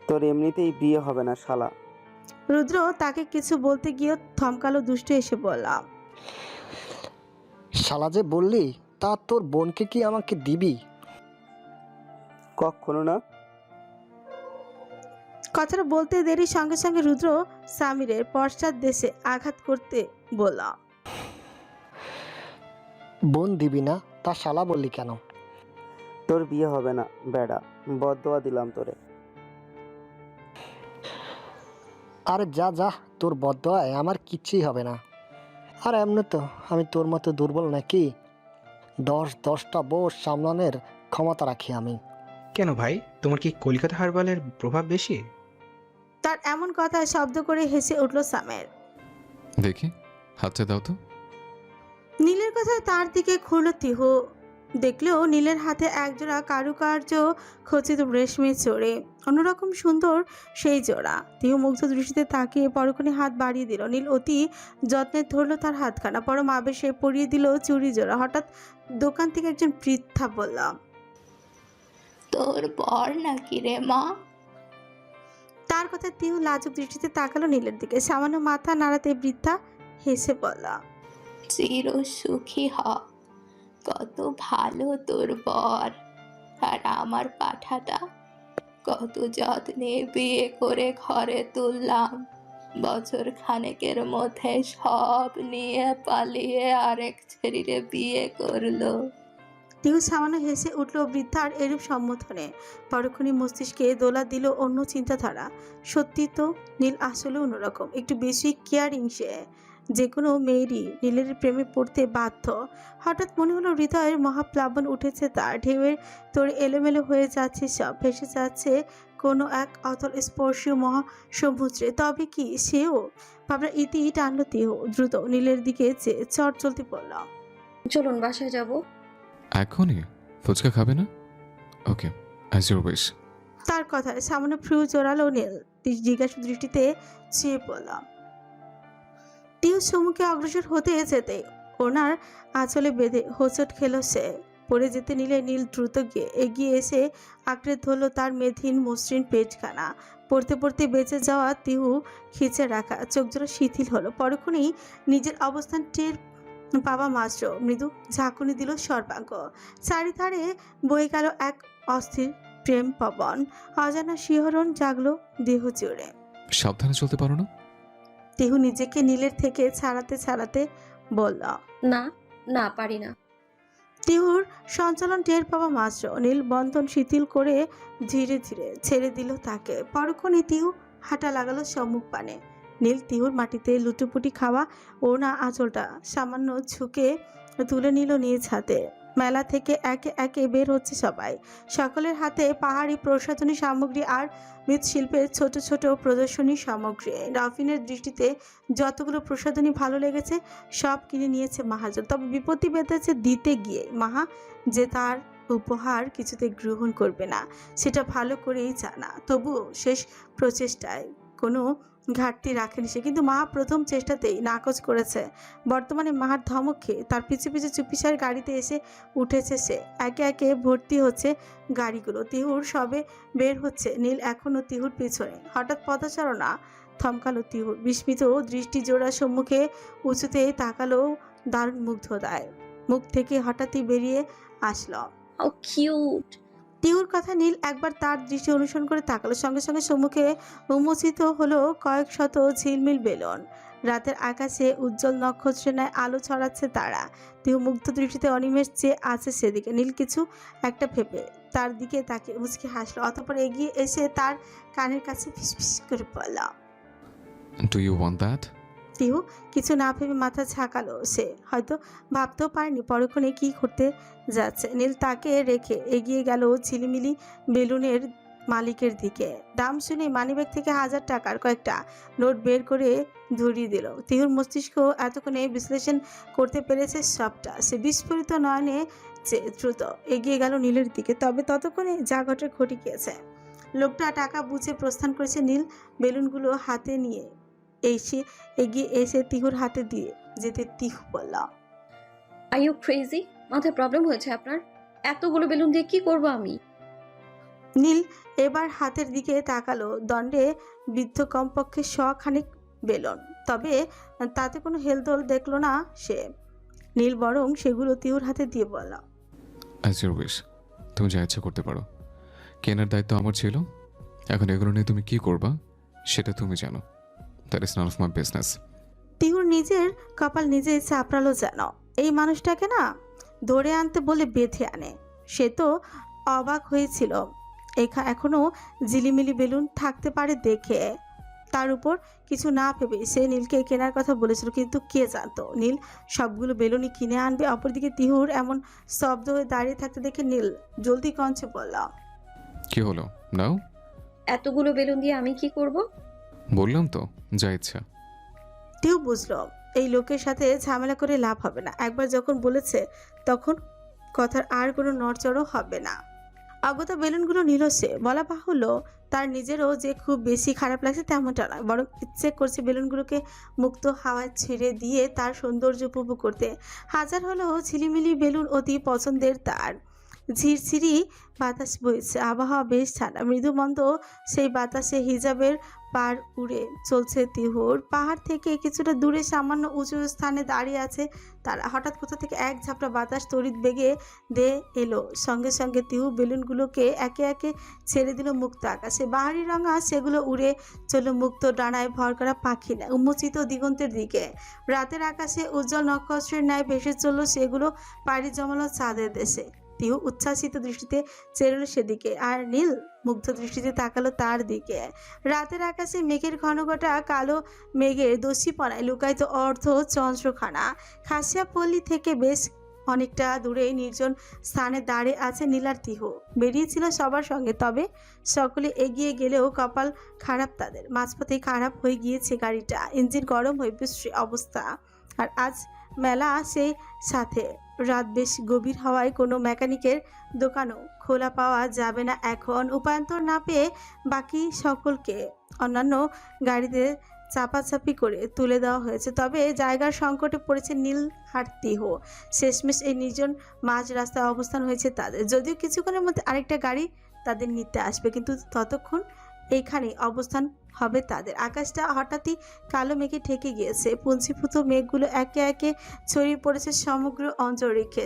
তোর এমনিতেই বিয়ে হবে না শালা। রুদ্র তাকে কিছু বলতে গিয়ে থমকালো দুষ্ট এসে বলল, শালা যে বললি, তা তোর বোনকে কি আমাকে দিবি? কখনো না। কথাটা বলতে দেরি সঙ্গে সঙ্গে রুদ্র সামিরের পশ্চাৎ দেশে আঘাত করতে বলল, বোন দিবি না, তা শালা বললি কেন? তোর বিয়ে হবে না বেডা, বদদোয়া দিলাম তোরে। আরে যা যা, তোর বদদোয়ায় আমার কিচ্ছুই হবে না। আর এমনি তো আমি তোর মতো দুর্বল নাকি? 10-10টা বউ সামলানোর ক্ষমতা রাখি আমি। কেন ভাই, তোমার কি কলকাতা হারবালের প্রভাব বেশি? তার এমন কথায় শব্দ করে হেসে উঠল সামের। দেখি হাতটা দাও তো। নীলের কথায় তার দিকে ঘুরল তিহু। দেখলেও নীলের হাতে একজোড়া কারুকার্য খচিত রেশমি চড়ে, অন্যরকম সুন্দর সেই জোড়া। তিহু মুগ্ধ দৃষ্টিতে তাকিয়ে পরক্ষণে হাত বাড়িয়ে দিল। নীল অতি যত্নে ধরল তার হাতখানা, পরম আবেশে পরিয়ে দিল চুড়ি জোড়া। হঠাৎ দোকান থেকে একজন বৃদ্ধা বলল, তোর বর নাকি রে মা? তার কথা তিহু লাজুক দৃষ্টিতে তাকালো নীলের দিকে। সামান্য মাথা নাড়াতে বৃদ্ধা হেসে বলল, চির সুখী হ, কত ভালো তোর বর। আর আমার পাঠাটা কত যত্নে বিয়ে করে ঘরে তুললাম, বছর খানেকের মধ্যে সব নিয়ে পালিয়ে আরেক ছেড়ে বিয়ে করলো। তিহু সামান্য হেসে উঠল বৃদ্ধার এরূপ সম্বোধনে। পরক্ষণই মস্তিষ্কে দোলা দিল অন্য চিন্তাধারা। সত্যি তো, নীল আসলে অন্যরকম, একটু বেশি কেয়ারিং সে। যে কোনো মেয়েরই নীলের প্রেমে পড়তে বাধ্য। হঠাৎ মনে হলো হৃদয়ের মহাপ্লাবন উঠেছে তার, ঢেউয়ের তোড়ে এলোমেলো হয়ে যাচ্ছে সব, ভেসে যাচ্ছে কোনো এক অতল স্পর্শীয় মহাসমুদ্রে। তবে কি সেও? ভাবনার ইতি টানল তিহু। দ্রুত নীলের দিকে চেয়ে চট চলতে পড়ল। চলুন বাসায় যাব। এখনই? ফুচকা খাবে না? ওকে, অ্যাজ ইউর উইশ। তার কথায় সামান্য ফ্রু জোরালো নীল জিজ্ঞাসা দৃষ্টিতে চেয়ে পড়ল। তিহু সম্মুখে অগ্রসর হতে যেতে ওনার আঁচলে বেঁধে হোঁচট খেল সে। পড়ে যেতে নিলে নীল দ্রুত গিয়ে এগিয়ে এসে আঁকড়ে ধরল তার মেধিন মসৃণ পেটখানা। পড়তে পড়তে বেঁচে যাওয়া তিহু খিচে রাখা চোখজোড়া শিথিল হলো। পরক্ষণেই নিজের অবস্থান টের পাওয়া মাত্র মৃদু ঝাঁকুনি দিল সর্বাঙ্গ। চারিধারে বয়ে গেল এক অস্থির প্রেম পবন। অজানা শিহরণ জাগলো দেহ জুড়ে। সাবধানে চলতে পারো না? তিহু নিজেকে নীলের থেকে ছাড়াতে ছাড়াতে বলল, না না পারি না। তিহুর সঞ্চালন টের পাওয়া মাত্র নীল বন্ধন শিথিল করে ধীরে ধীরে ছেড়ে দিল তাকে। পরক্ষণে তিহু হাঁটা লাগালো সম্মুখ পানে। নীল তিহুর মাটিতে লুটোপুটি খাওয়া ওড়না আঁচলটা সামান্য ঝুঁকে তুলে নিল নিজ হাতে। মেলা থেকে একে একে বের হচ্ছে সবাই। সকলের হাতে পাহাড়ি প্রসাধনী সামগ্রী আর মৃৎশিল্পের ছোট ছোট প্রদর্শনী সামগ্রী। রাফিনের দৃষ্টিতে যতগুলো প্রসাধনী ভালো লেগেছে সব কিনে নিয়েছে মাহাজন। তবে বিপত্তি বেঁধেছে দিতে গিয়ে। মাহা যে তার উপহার কিছুতে গ্রহণ করবে না সেটা ভালো করেই জানা। তবুও শেষ প্রচেষ্টায় কোনো ঘাটতি রাখেনি সে, কিন্তু মা প্রথম চেষ্টাতেই নাকচ করেছে। বর্তমানে মাহার ধমক খেয়ে তার পিছু পিছু চুপিসার গাড়িতে এসে উঠেছে সে। একে একে ভর্তি হচ্ছে গাড়িগুলো। তিহুর সবে বের হচ্ছে, নীল এখনো তিহুর পিছনে। হঠাৎ পদচারণা থমকালো তিহুর। বিস্মিত দৃষ্টি জোড়া সম্মুখে উঁচুতে তাকালো দারুণ মুগ্ধতায়। মুখ থেকে হঠাৎই বেরিয়ে আসলো, হাউ কিউট। তিহুর কথা নীল একবার তার দৃষ্টি অনুসরণ করে তাকালো। সঙ্গে সঙ্গে সম্মুখে উন্মোচিত হলো কয়েক শত ঝিলমিল বেলুন। রাতের আকাশে উজ্জ্বল নক্ষত্রের ন্যায় আলো ছড়াচ্ছে তারা। তিহু মুগ্ধ দৃষ্টিতে অনিমেষ চেয়ে আছে সেদিকে। নীল কিছু একটা ভেবে তার দিকে তাকিয়ে মুচকি হাসলো। অতঃপর এগিয়ে এসে তার কানের কাছে ফিসফিস করে বলল, do you want that? Tihu কিছু না ভেবে মাথা ঝাঁকালো সে। হয়তো ভাবতেও পারেনি পরক্ষণে কি করতে যাচ্ছে। নীল তাকে রেখে এগিয়ে গেল ঝিলিমিলি বেলুনের মালিকের দিকে। দাম শুনে মানিব্যাগ থেকে 1000 টাকার কয়েকটা নোট বের করে ধরিয়ে দিল। তিহুর মস্তিষ্ক এতক্ষণে বিশ্লেষণ করতে পেরেছে সবটা। সে বিস্ফোরিত নয়নে দ্রুত এগিয়ে গেল নীলের দিকে। তবে ততক্ষণে যা ঘটে ঘটে গিয়েছে। লোকটা টাকা বুঝে প্রস্থান করেছে। নীল বেলুনগুলো হাতে নিয়ে এগিয়ে এসে তিহুর হাতে দিয়ে যেতে তিহু বলল, আর ইউ ক্রেজি? মাথায় প্রবলেম হয়েছে আপনার? এতগুলো বেলুন দিয়ে কি করব আমি? নীল এবার হাতের দিকে তাকালো। দণ্ডে বিদ্ধ কমপক্ষে 100 খানিক বেলুন। তবে তাতে কোনো হেলদোল দেখলো না সে। নীল বরং সেগুলো তিহুর হাতে দিয়ে বলল, অ্যাজ ইউর উইশ। তুমি যা ইচ্ছা করতে পারো। কেনার দায়িত্ব আমার ছিল। এখন এগুলো নিয়ে তুমি কি করবা সেটা তুমি জানো। That is none of my business. তিহুর নিজের কপাল নিজেই চাপড়ালো যেন। এই মানুষটাকে না ধরে আনতে বলে বেঁধে আনে। সে তো অবাক হয়েছিল এখনো ঝিলিমিলি বেলুন থাকতে পারে দেখে। তার উপর কিছু না ভেবে সে নীলকে কেনার কথা বলেছিল, কিন্তু কে জানতো নীল সবগুলো বেলুনই কিনে আনবে। অপরদিকে তিহুর এমন স্তব্ধ হয়ে দাঁড়িয়ে থাকতে দেখে নীল জলদি কঞ্চে বলল, কি হলো নাও? এতগুলো বেলুন দিয়ে আমি কি করব? বললাম তো, যা ইচ্ছা। টিউ বুঝলো এই লোকের সাথে ঝামেলা করে লাভ হবে না। একবার যখন বলেছে তখন কথার আর কোনো নড়চড়ও হবে না। আগত বেলুনগুলো নিল সে। বলা বাহুল্য তার নিজেরও যে খুব বেশি খারাপ লাগছে তেমনটা নয়, বরং ইচ্ছে করছে বেলুনগুলোকে মুক্ত হাওয়ায় ছেড়ে দিয়ে তার সৌন্দর্য উপভোগ করতে। হাজার হলেও ঝিলিমিলি বেলুন অতি পছন্দের তার। ঝিরঝিরি বাতাস বইছে, আবহাওয়া বেশ ঠান্ডা, মৃদুমন্দ সেই বাতাসে হিজাবের পার উড়ে চলছে তিহুর। পাহাড় থেকে কিছুটা দূরে সামান্য উঁচু স্থানে দাঁড়িয়ে আছে তারা। হঠাৎ কোথা থেকে এক ঝাপটা বাতাস তড়িৎ বেগে দে এলো, সঙ্গে সঙ্গে তিহু বেলুনগুলোকে একে একে ছেড়ে দিল মুক্ত আকাশে। বাহারি রঙা সেগুলো উড়ে চলল মুক্ত ডানায় ভর করা পাখি না উন্মোচিত দিগন্তের দিকে। রাতের আকাশে উজ্জ্বল নক্ষত্রের ন্যায় ভেসে চলল সেগুলো, পাড়ি জমালো চাঁদের দেশে। তিহু উচ্ছ্বাসিত দৃষ্টিতে চেরল সেদিকে, আর নীল মুগ্ধ দৃষ্টিতে তাকালো তার দিকে। রাতের আকাশে মেঘের ঘনঘটা কালো মেঘের দস্যিপনায় লুকায়িত অর্ধ চন্দ্রখানা। খাসিয়া পল্লী থেকে বেশ অনেকটা দূরে নির্জন স্থানে দাঁড়িয়ে আছে নীল আর তিহু। বেরিয়েছিল সবার সঙ্গে, তবে সকলে এগিয়ে গেলেও কপাল খারাপ তাদের। মাঝপথেই খারাপ হয়ে গিয়েছে গাড়িটা, ইঞ্জিন গরম হয়ে বিশ্রী অবস্থা। আর আজ মেলা সেই সাথে। রাত বেশ গভীর হওয়ায় কোনো মেকানিকের দোকানও খোলা পাওয়া যাবে না এখন। উপায়ন্তর না পেয়ে বাকি সকলকে অন্যান্য গাড়িতে চাপাচাপি করে তুলে দেওয়া হয়েছে। তবে জায়গার সংকটে পড়েছে নীল আর তিহু। শেষমেশ এই নির্জন মাঝ রাস্তায় অবস্থান হয়েছে তাদের। যদিও কিছুক্ষণের মধ্যে আরেকটা গাড়ি তাদের নিতে আসবে, কিন্তু ততক্ষণ এইখানেই অবস্থান হবে তাদের। আকাশটা হঠাৎই কালো মেঘে ঢেকে গিয়েছে। পুঞ্জীভূত মেঘগুলো একে একে ছড়িয়ে পড়েছে সমগ্র অঞ্চলরেখে।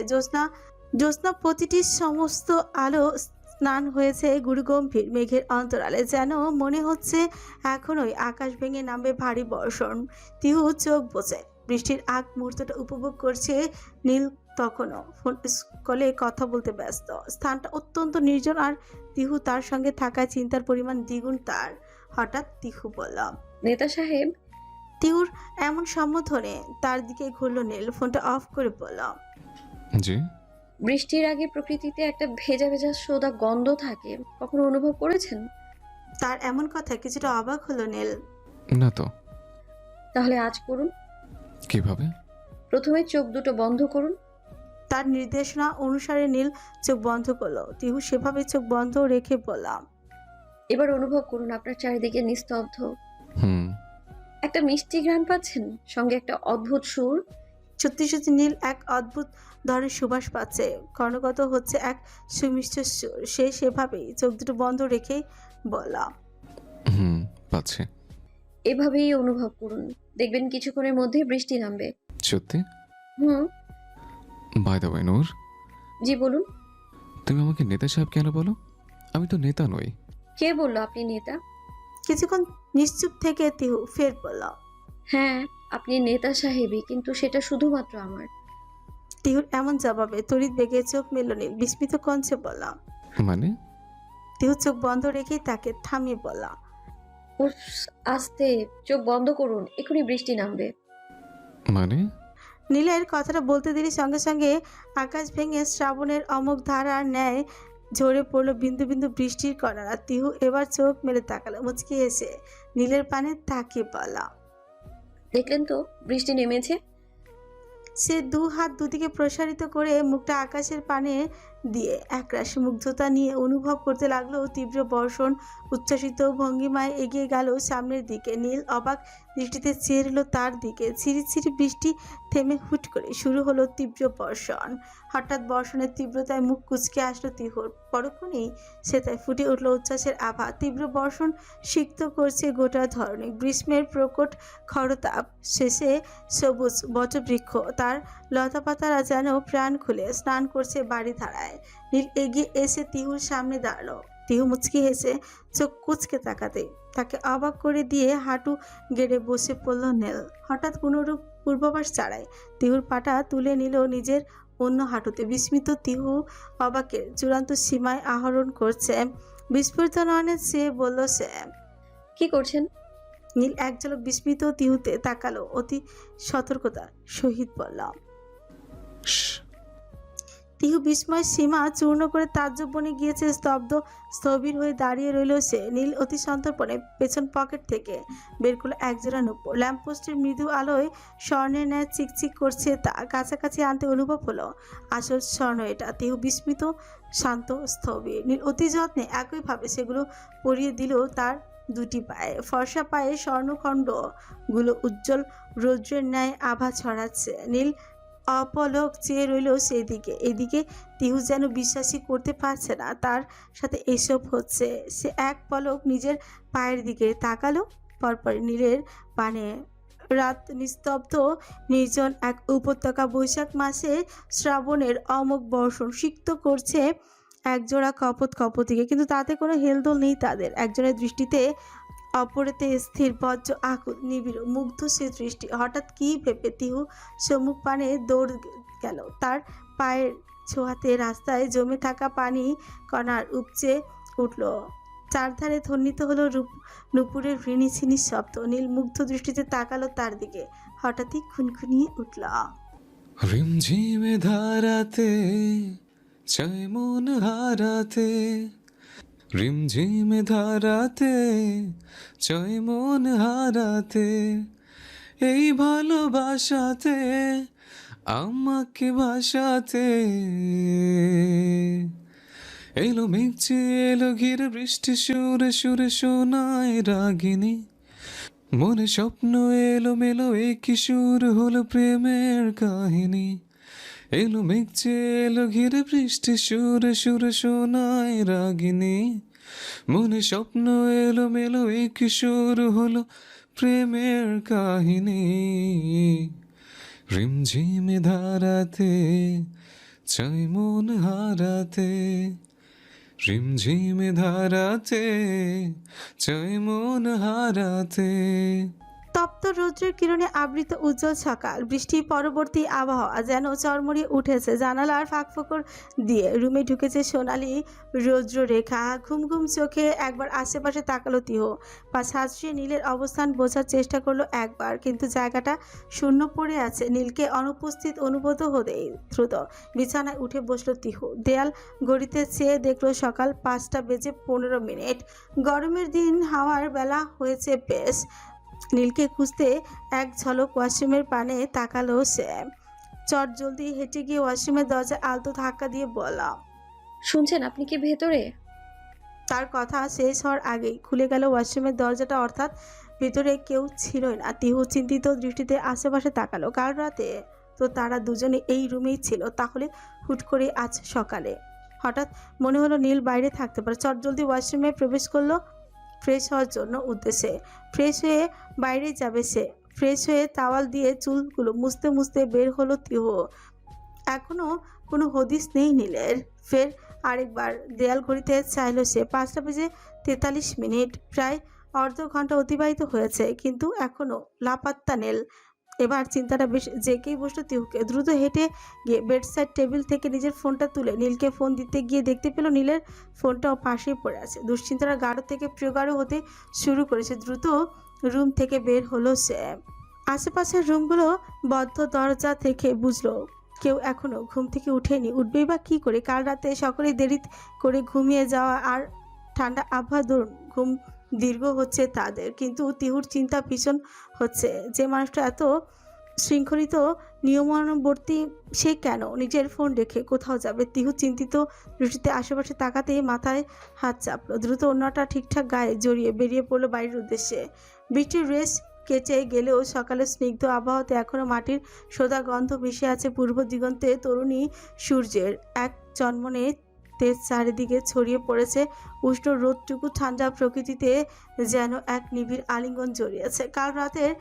জ্যোৎস্না প্রতিটি সমস্ত আলো স্নান হয়েছে গুরুগম্ভীর মেঘের অন্তরালে। যেন মনে হচ্ছে এখনোই আকাশ ভেঙে নামবে ভারী বর্ষণ। তিহু চোখ বোঝে। বৃষ্টির আগ মুহূর্তটা উপভোগ করছে নীল তখনও ফোন কলে কথা বলতে ব্যস্ত। স্থানটা অত্যন্ত নির্জন, আর তিহু তার সঙ্গে থাকায় চিন্তার পরিমাণ দ্বিগুণ তার। হঠাৎ তিহু বলল, নেতা সাহেব। তিহুর এমন সম্বোধনে তার দিকে ঘুরল নীল। ফোনটা অফ করে বলল, জি। বৃষ্টির আগে প্রকৃতিতে একটা ভেজা ভেজা সোদা গন্ধ থাকে, কখনো অনুভব করেছেন? তার এমন কথা কিছুটা অবাক হলো নীল। না তো। তাহলে আজ করুন। কিভাবে? প্রথমে চোখ দুটো বন্ধ করুন। তার নির্দেশনা অনুসারে নীল চোখ বন্ধ করলো। তিহু সেভাবে চোখ বন্ধ রেখে বললাম, এবার অনুভব করুন আপনার চারিদিকে নিস্তব্ধ। হুম। একটা মিষ্টি ঘ্রাণ পাচ্ছেন, সঙ্গে একটা অদ্ভুত সুর। সত্যি সত্যি নীল এক অদ্ভুত ধরনের সুবাস পাচ্ছে। কর্ণগত হচ্ছে এক সুমিষ্ট সুর। সে সেভাবেই চোখ দুটো বন্ধ রেখেই বললাম, হুম, পাচ্ছি। এভাবেই অনুভব করুন, দেখবেন কিছুক্ষণের মধ্যে বৃষ্টি নামবে। সত্যি? হুম। বাই দ্য ওয়ে নূর, জি বলুন। তুমি আমাকে নেতা সাহেব কেন বলো? আমি তো নেতা নই। কে বললো আপনি নেতা? কিছুক্ষণ নিশ্চুপ থেকে তিহু ফের বলল, হ্যাঁ আপনি নেতা সাহেবই, কিন্তু সেটা শুধুমাত্র আমার। তিহুর এমন জবাবে তড়িৎ বেগে চোখ মেলল নীল। বিস্মিত কঞ্চে বলল, মানে? তিহু চোখ বন্ধ রেখেই তাকে থামিয়ে বলল, উফ, আস্তে, চোখ বন্ধ করুন, এখনই বৃষ্টি নামবে। মানে? নীলের কথাটা বলতে দেরি সঙ্গে সঙ্গে আকাশ ভেঙে শ্রাবণের অমোঘ ধারার ন্যায় ঝরে পড়লো বিন্দু বিন্দু বৃষ্টির কণা। তিহু এবার চোখ মেলে তাকালো, মুচকি এসে নীলের পানে তাকিয়ে বলল, দেখলেন তো বৃষ্টি নেমেছে। সে দু হাত দুদিকে প্রসারিত করে মুখটা আকাশের পানে দিয়ে একরাশ মুগ্ধতা নিয়ে অনুভব করতে লাগলো তীব্র বর্ষণ। উচ্ছ্বাসিত ভঙ্গিমায় এগিয়ে গেল সামনের দিকে। নীল অবাক দৃষ্টিতে চেয়ে রইল তার দিকে। ছিরি ছিরি বৃষ্টি থেমে হুট করে শুরু হলো তীব্র বর্ষণ। হঠাৎ বর্ষণের তীব্রতায় মুখ কুঁচকে আসলো তিহুর। পরক্ষণেই সে তাই ফুটে উঠল উচ্ছ্বাসের আভা। তীব্র বর্ষণ সিক্ত করছে গোটা ধরনে। গ্রীষ্মের প্রকট খরতাপ শেষে সবুজ বটবৃক্ষ তার লতাপাতারা যেন প্রাণ খুলে স্নান করছে বাড়ি ধারায়। নীল এগিয়ে এসে তিহুর সামনে দাঁড়ালো। তিহু মুচকি হেসে চোখ কুচকে তাকাতে তাকে অবাক করে দিয়ে হাঁটু গেড়ে বসে পড়ল নীল। হঠাৎ কোনোরূপ পূর্বাভাস ছাড়াই তিহুর পাটা তুলে নিল নিজের অন্য হাঁটুতে। বিস্মিত তিহু অবাকের চূড়ান্ত সীমায় আহরণ করছে। বিস্ফোরিত নয়নে চেয়ে বলল সে, কি করছেন? নীল এক ঝলক বিস্মিত তিহুতে তাকালো। অতি সতর্কতার সহিত বলল, তিহু বিস্ময় সীমা চূর্ণ করে তাজ্জব বনে গিয়েছে। স্থবির হয়ে দাঁড়িয়ে রইল সে। নীল অতি সন্তর্পণে পেছন পকেট থেকে বের করলো একজোড়া নূপুর। ল্যাম্পপোস্টের মৃদু আলোয় স্বর্ণের ন্যায় চিকচিক করছে তা। কাছাকাছি আনতে অনুভব হলো আসল স্বর্ণ এটা। তিহু বিস্মিত, শান্ত, স্থবির। নীল অতি যত্নে একইভাবে সেগুলো পরিয়ে দিল তার দুটি পায়ে। ফর্সা পায়ে স্বর্ণখণ্ডগুলো উজ্জ্বল রৌদ্রের ন্যায় আভা ছড়াচ্ছে। নীল অপলক চেয়ে রইল সেই দিকে। এদিকে তিহু যেন বিশ্বাসই করতে পারছে না তার সাথে এসব হচ্ছে। সে এক পলক নিজের পায়ের দিকে তাকালো। পরপর নীলের পানে। রাত নিস্তব্ধ, নির্জন এক উপত্যকা। বৈশাখ মাসে শ্রাবণের অমোঘ বর্ষণ সিক্ত করছে একজোড়া কপোতিকে, কিন্তু তাতে কোনো হেলদোল নেই তাদের। একজনের দৃষ্টিতে অপরেতে স্থির, বজ্র আকুল, নিবিড়, মুগ্ধ সে দৃষ্টি। হঠাৎ কি ভেবে তিহু সম্মুখ পানে দৌড় গেল। তার পায়ের ছোঁয়াতে রাস্তায় জমে থাকা পানি কণার উপচে উঠল। চারধারে ধ্বনিত হলো নূপুরের ঋণিছিনির শব্দ। নীল মুগ্ধ দৃষ্টিতে তাকালো তার দিকে। হঠাৎই খুনখুনিয়ে উঠল। রিমঝিমে ধারাতে চাই মন হারাতে, রিমঝিমে ধারাতে চাই মন হারাতে, এই ভালোবাসাতে আমাকে ভাসাতে। এলো মেঘে এলো ঘিরে বৃষ্টি সুরে সুরে শোনায় রাগিনী, মনে স্বপ্ন এলো মেলো এই কিশোর হলো প্রেমের কাহিনী। এলো মেঘে এলো ঘিরে বৃষ্টি সুরে সুরে শোনায় রাগিনী, মনে স্বপ্ন এলো মেলো এই কিশোর হলো প্রেমের কাহিনী। রিমঝিমে ধারাতে চাই মন হারাতে, রিমঝিমে ধারাতে চাই মন হারাতে। তপ্ত রৌদ্রের কিরণে আবৃত উজ্জ্বল সকাল। বৃষ্টি পরবর্তী আবহাওয়া যেন চরমরিয়ে উঠেছে। জানালার ফাঁকফোকর দিয়ে রুমে ঢুকেছে সোনালি রৌদ্র রেখা। ঘুম ঘুম চোখে একবার আশেপাশে তাকালো তিহু। পাশ হাসিয়ে নীলের অবস্থান বোঝার চেষ্টা করলো একবার, কিন্তু জায়গাটা শূন্য পড়ে আছে। নীলকে অনুপস্থিত অনুভূত হতেই দ্রুত বিছানায় উঠে বসলো তিহু। দেয়াল ঘড়িতে চেয়ে দেখলো সকাল 5:15। গরমের দিন, হাওয়ার বেলা হয়েছে বেশ। নীলকে খুঁজতে এক ঝলক ওয়াশরুমের পানে তাকালো সে। চট জলদি হেঁটে গিয়ে ওয়াশরুমের দরজা আলতো ধাক্কা দিয়ে বলা, শুনছেন আপনি কি ভেতরে? তার কথা শেষ হওয়ার আগেই খুলে গেল ওয়াশরুমের দরজাটা, অর্থাৎ ভেতরে কেউ ছিলই না। তিহু চিন্তিত দৃষ্টিতে আশেপাশে তাকালো। কাল রাতে তো তারা দুজনে এই রুমেই ছিল, তাহলে হুট করে আজ সকালে হঠাৎ মনে হলো নীল বাইরে থাকতে পারে। চট জলদি ওয়াশরুমে প্রবেশ করলো ফ্রেশ হওয়ার জন্য উদ্দেশ্যে। ফ্রেশ হয়ে বাইরে যাবে সে। ফ্রেশ হয়ে টাওয়াল দিয়ে চুলগুলো মুছতে মুছতে বের হলো তিহু। এখনো কোনো হদিস নেই নীলের। ফের আরেকবার দেয়াল ঘড়িতে চাইলো সে। 5:43। প্রায় অর্ধ ঘন্টা অতিবাহিত হয়েছে, কিন্তু এখনো লাপাত্তা নীল। এবার চিন্তাটা বেশ জেঁকেই বসলো তিহুকে। দ্রুত হেঁটে গিয়ে বেডসাইড টেবিল থেকে নিজের ফোনটা তুলে নীলকে ফোন দিতে গিয়ে দেখতে পেল নীলের ফোনটাও পাশেই পড়ে আছে। দুশ্চিন্তাটা গাঢ় থেকে প্রিয়গাঢ় হতে শুরু করেছে। দ্রুত রুম থেকে বের হলো সে। আশেপাশের রুমগুলো বদ্ধ। দরজা থেকে বুঝলো কেউ এখনো ঘুম থেকে উঠেনি। উঠবেই বা কী করে? কাল রাতে সকলেই দেরি করে ঘুমিয়ে যাওয়া, আর ঠান্ডা আবহাওয়া দরুন ঘুম দীর্ঘ হচ্ছে তাদের। কিন্তু তিহুর চিন্তা ভীষণ হচ্ছে, যে মানুষটা এত শৃঙ্খলিত নিয়মানুবর্তী, সে কেন নিজের ফোন রেখে কোথাও যাবে? তিহু চিন্তিত দৃষ্টিতে আশেপাশে তাকাতেই মাথায় হাত চাপলো। দ্রুত অন্যটা ঠিকঠাক গায়ে জড়িয়ে বেরিয়ে পড়লো বাড়ির উদ্দেশ্যে। বৃষ্টির রেশ কেটে গেলেও সকালের স্নিগ্ধ আবহাওয়াতে এখনো মাটির সোদা গন্ধ মিশে আছে। পূর্ব দিগন্তে তরুণী সূর্যের এক চন্মনে তেজ চারিদিকে ছড়িয়ে পড়েছে। উষ্ণ রোদটুকু ঠান্ডা প্রকৃতিতে যেন এক নিবিড় আলিঙ্গন জড়িয়েছে। কাল রাতের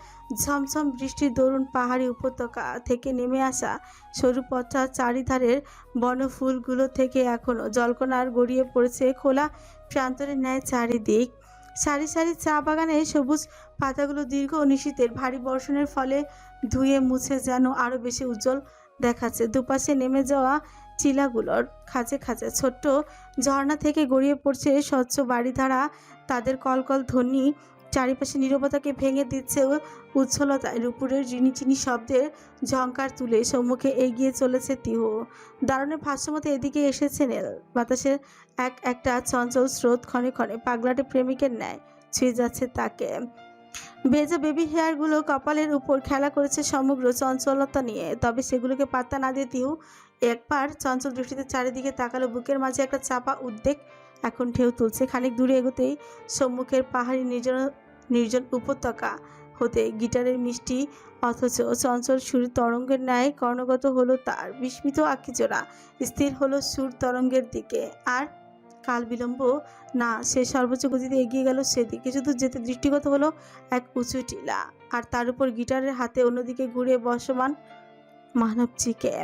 ঝমঝম বৃষ্টির দরুন পাহাড়ি উপত্যকা থেকে নেমে আসা সরু পথটার চারিধারের বনফুলগুলো থেকে এখনো জলকণার গড়িয়ে পড়েছে খোলা প্রান্তরের ন্যায় চারিদিক। সারি সারি চা বাগানের সবুজ পাতাগুলো দীর্ঘ নিশীথের ভারী বর্ষণের ফলে ধুয়ে মুছে যেন আরো বেশি উজ্জ্বল দেখাচ্ছে। দুপাশে নেমে যাওয়া চিলাগুলোর খাঁচে খাঁচে ছোট্ট ঝর্ণা থেকে গড়িয়ে পড়ছে স্বচ্ছ বাড়িধারা। তাদের কলকল ধ্বনি চারিপাশে নীরবতাকে ভেঙে দিচ্ছে উচ্ছলতায় রূপুরের রিনিচিনি শব্দের ঝংকার তুলে সম্মুখে এগিয়ে চলেছে তিহু। দারুণের ভাষ্যমতে এদিকে এসেছে নীল। বাতাসের একটা চঞ্চল স্রোত ক্ষণে ক্ষণে পাগলাটে প্রেমিকের ন্যায় ছুঁয়ে যাচ্ছে তাকে। ভেজা বেবি হেয়ারগুলো কপালের উপর খেলা করেছে সমগ্র চঞ্চলতা নিয়ে। তবে সেগুলোকে পাত্তা না দিয়ে তিহু একবার চঞ্চল দৃষ্টিতে চারিদিকে তাকালো। বুকের মাঝে একটা চাপা উদ্বেগ এখন ঢেউ তুলছে। খানিক দূরে এগোতেই সম্মুখের পাহাড়ি নির্জন উপত্যকা হতে গিটারের মিষ্টি অথচ চঞ্চল সুর তরঙ্গের ন্যায় কর্ণগত হলো তার। বিস্মিত আঁখিজোড়া স্থির হলো সুর তরঙ্গের দিকে। আর কাল বিলম্ব না, সে সর্বোচ্চ গতিতে এগিয়ে গেল সেদিকে। শুধু যেতে দৃষ্টিগত হলো এক উঁচু টিলা, আর তার উপর গিটারের হাতে অন্যদিকে ঘুরে বসমান মানবজিকে।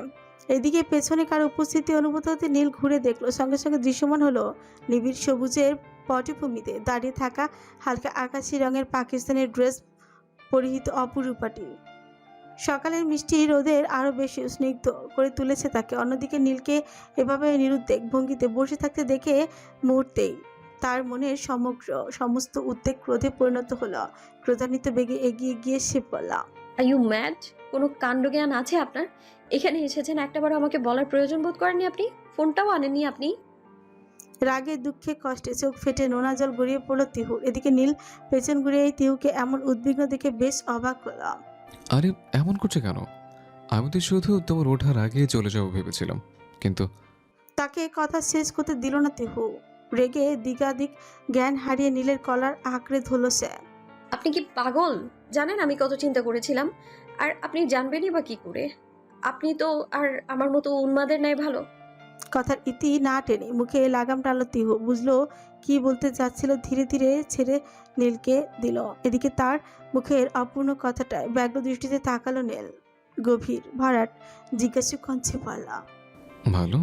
এদিকে পেছনে কার উপস্থিতি অনুভূত হতে নীল ঘুরে দেখলো। সঙ্গে সঙ্গে দৃশ্যমান হলো নিবিড় সবুজের পটভূমিতে দাঁড়িয়ে থাকা হালকা আকাশি রঙের পাকিস্তানের ড্রেস পরিহিত অপরূপাটি। সকালের মিষ্টি রোদের আরও বেশি স্নিগ্ধ করে তুলেছে তাকে। অন্যদিকে নীলকে এভাবে নিরুদ্বেগ ভঙ্গিতে বসে থাকতে দেখে মুহূর্তেই তার মনের সমস্ত উদ্বেগ ক্রোধে পরিণত হলো। ক্রোধান্বিত বেগে এগিয়ে গিয়ে সে বলল, আর ইউ ম্যাড? কোনো কাণ্ডজ্ঞান আছে আপনার? এখানে এসেছেন, একটাবারও আমাকে বলার প্রয়োজন বোধ করেননি আপনি? ফোনটাও আনেননি আপনি? রাগে দুঃখে কষ্টে চোখ ফেটে নোনা জল গড়িয়ে পড়ল তিহুর। এদিকে নীল পেছন ঘুরিয়ে তিহুকে এমন উদ্বিগ্ন দেখে বেশ অবাক হলো। আরে এমন করছে কেন? আমি তো শুধু তোমার ওঠার আগে চলে যাবো ভেবেছিলাম, কিন্তু তাকে কথা শেষ করতে দিল না তিহু। রেগে দিগাদিক জ্ঞান হারিয়ে নীলের কলার আঁকড়ে ধরল সে। আপনি কি পাগল? জানেন আমি কত চিন্তা করেছিলাম, আর আপনি জানবেনই বা কি করে? আপনি তো আর আমার মতো উন্মাদের নাই ভালো। কথার ইতি না টেনে মুখে লাগাম টানল তিহু। বুঝলো কি বলতে যাচ্ছিল, ধীরে ধীরে ছেড়ে নীলকে দিল। এদিকে তার মুখের অপূর্ণ কথাটায় ব্যগ্র দৃষ্টিতে তাকালো নীল। গভীর ভরাট জিজ্ঞাসু কঞ্চে বলল, ভালো।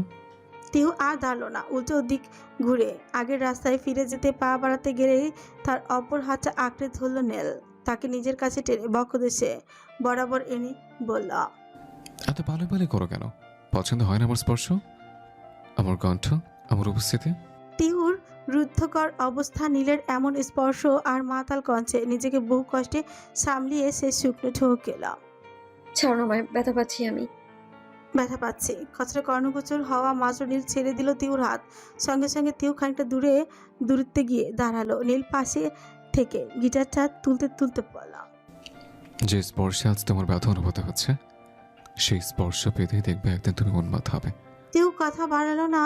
তিহু আর দাঁড়ালো না, উল্টো দিক ঘুরে আগের রাস্তায় ফিরে যেতে পা বাড়াতে গেলেই তার অপর হাতটা আঁকড়ে ধরল নীল। তাকে নিজের কাছে টেনে বক্ষদেশে বরাবর এনে বলল, এত পালে পালে করো কেন? পছন্দ হয় না আমার স্পর্শ, আমার কণ্ঠ, আমার উপস্থিতি? তিহুর রুদ্ধকর অবস্থা, নীলের এমন স্পর্শ আর মাতাল কঞ্চে নিজেকে বহু কষ্টে সামলিয়ে সে শুকনো ঠোক গেল। ছাড়ো আমায়, ব্যথা পাচ্ছি আমি। ব্যথা পাচ্ছি। খচড়ে কর্ণগোচর হওয়া মাত্র নীল ছেড়ে দিল তিহুর হাত। সঙ্গে সঙ্গে তিহু খানিকটা দূরত্বে গিয়ে দাঁড়ালো। নীল পাশে থেকে গিটারটা তুলতে তুলতে বলল, যে স্পর্শে আজ তোমার ব্যথা অনুভূত হচ্ছে, সেই স্পর্শ পেতেই দেখবে একদিন তুমি উন্মাদ হবে। তিহু কথা বাড়ালো না,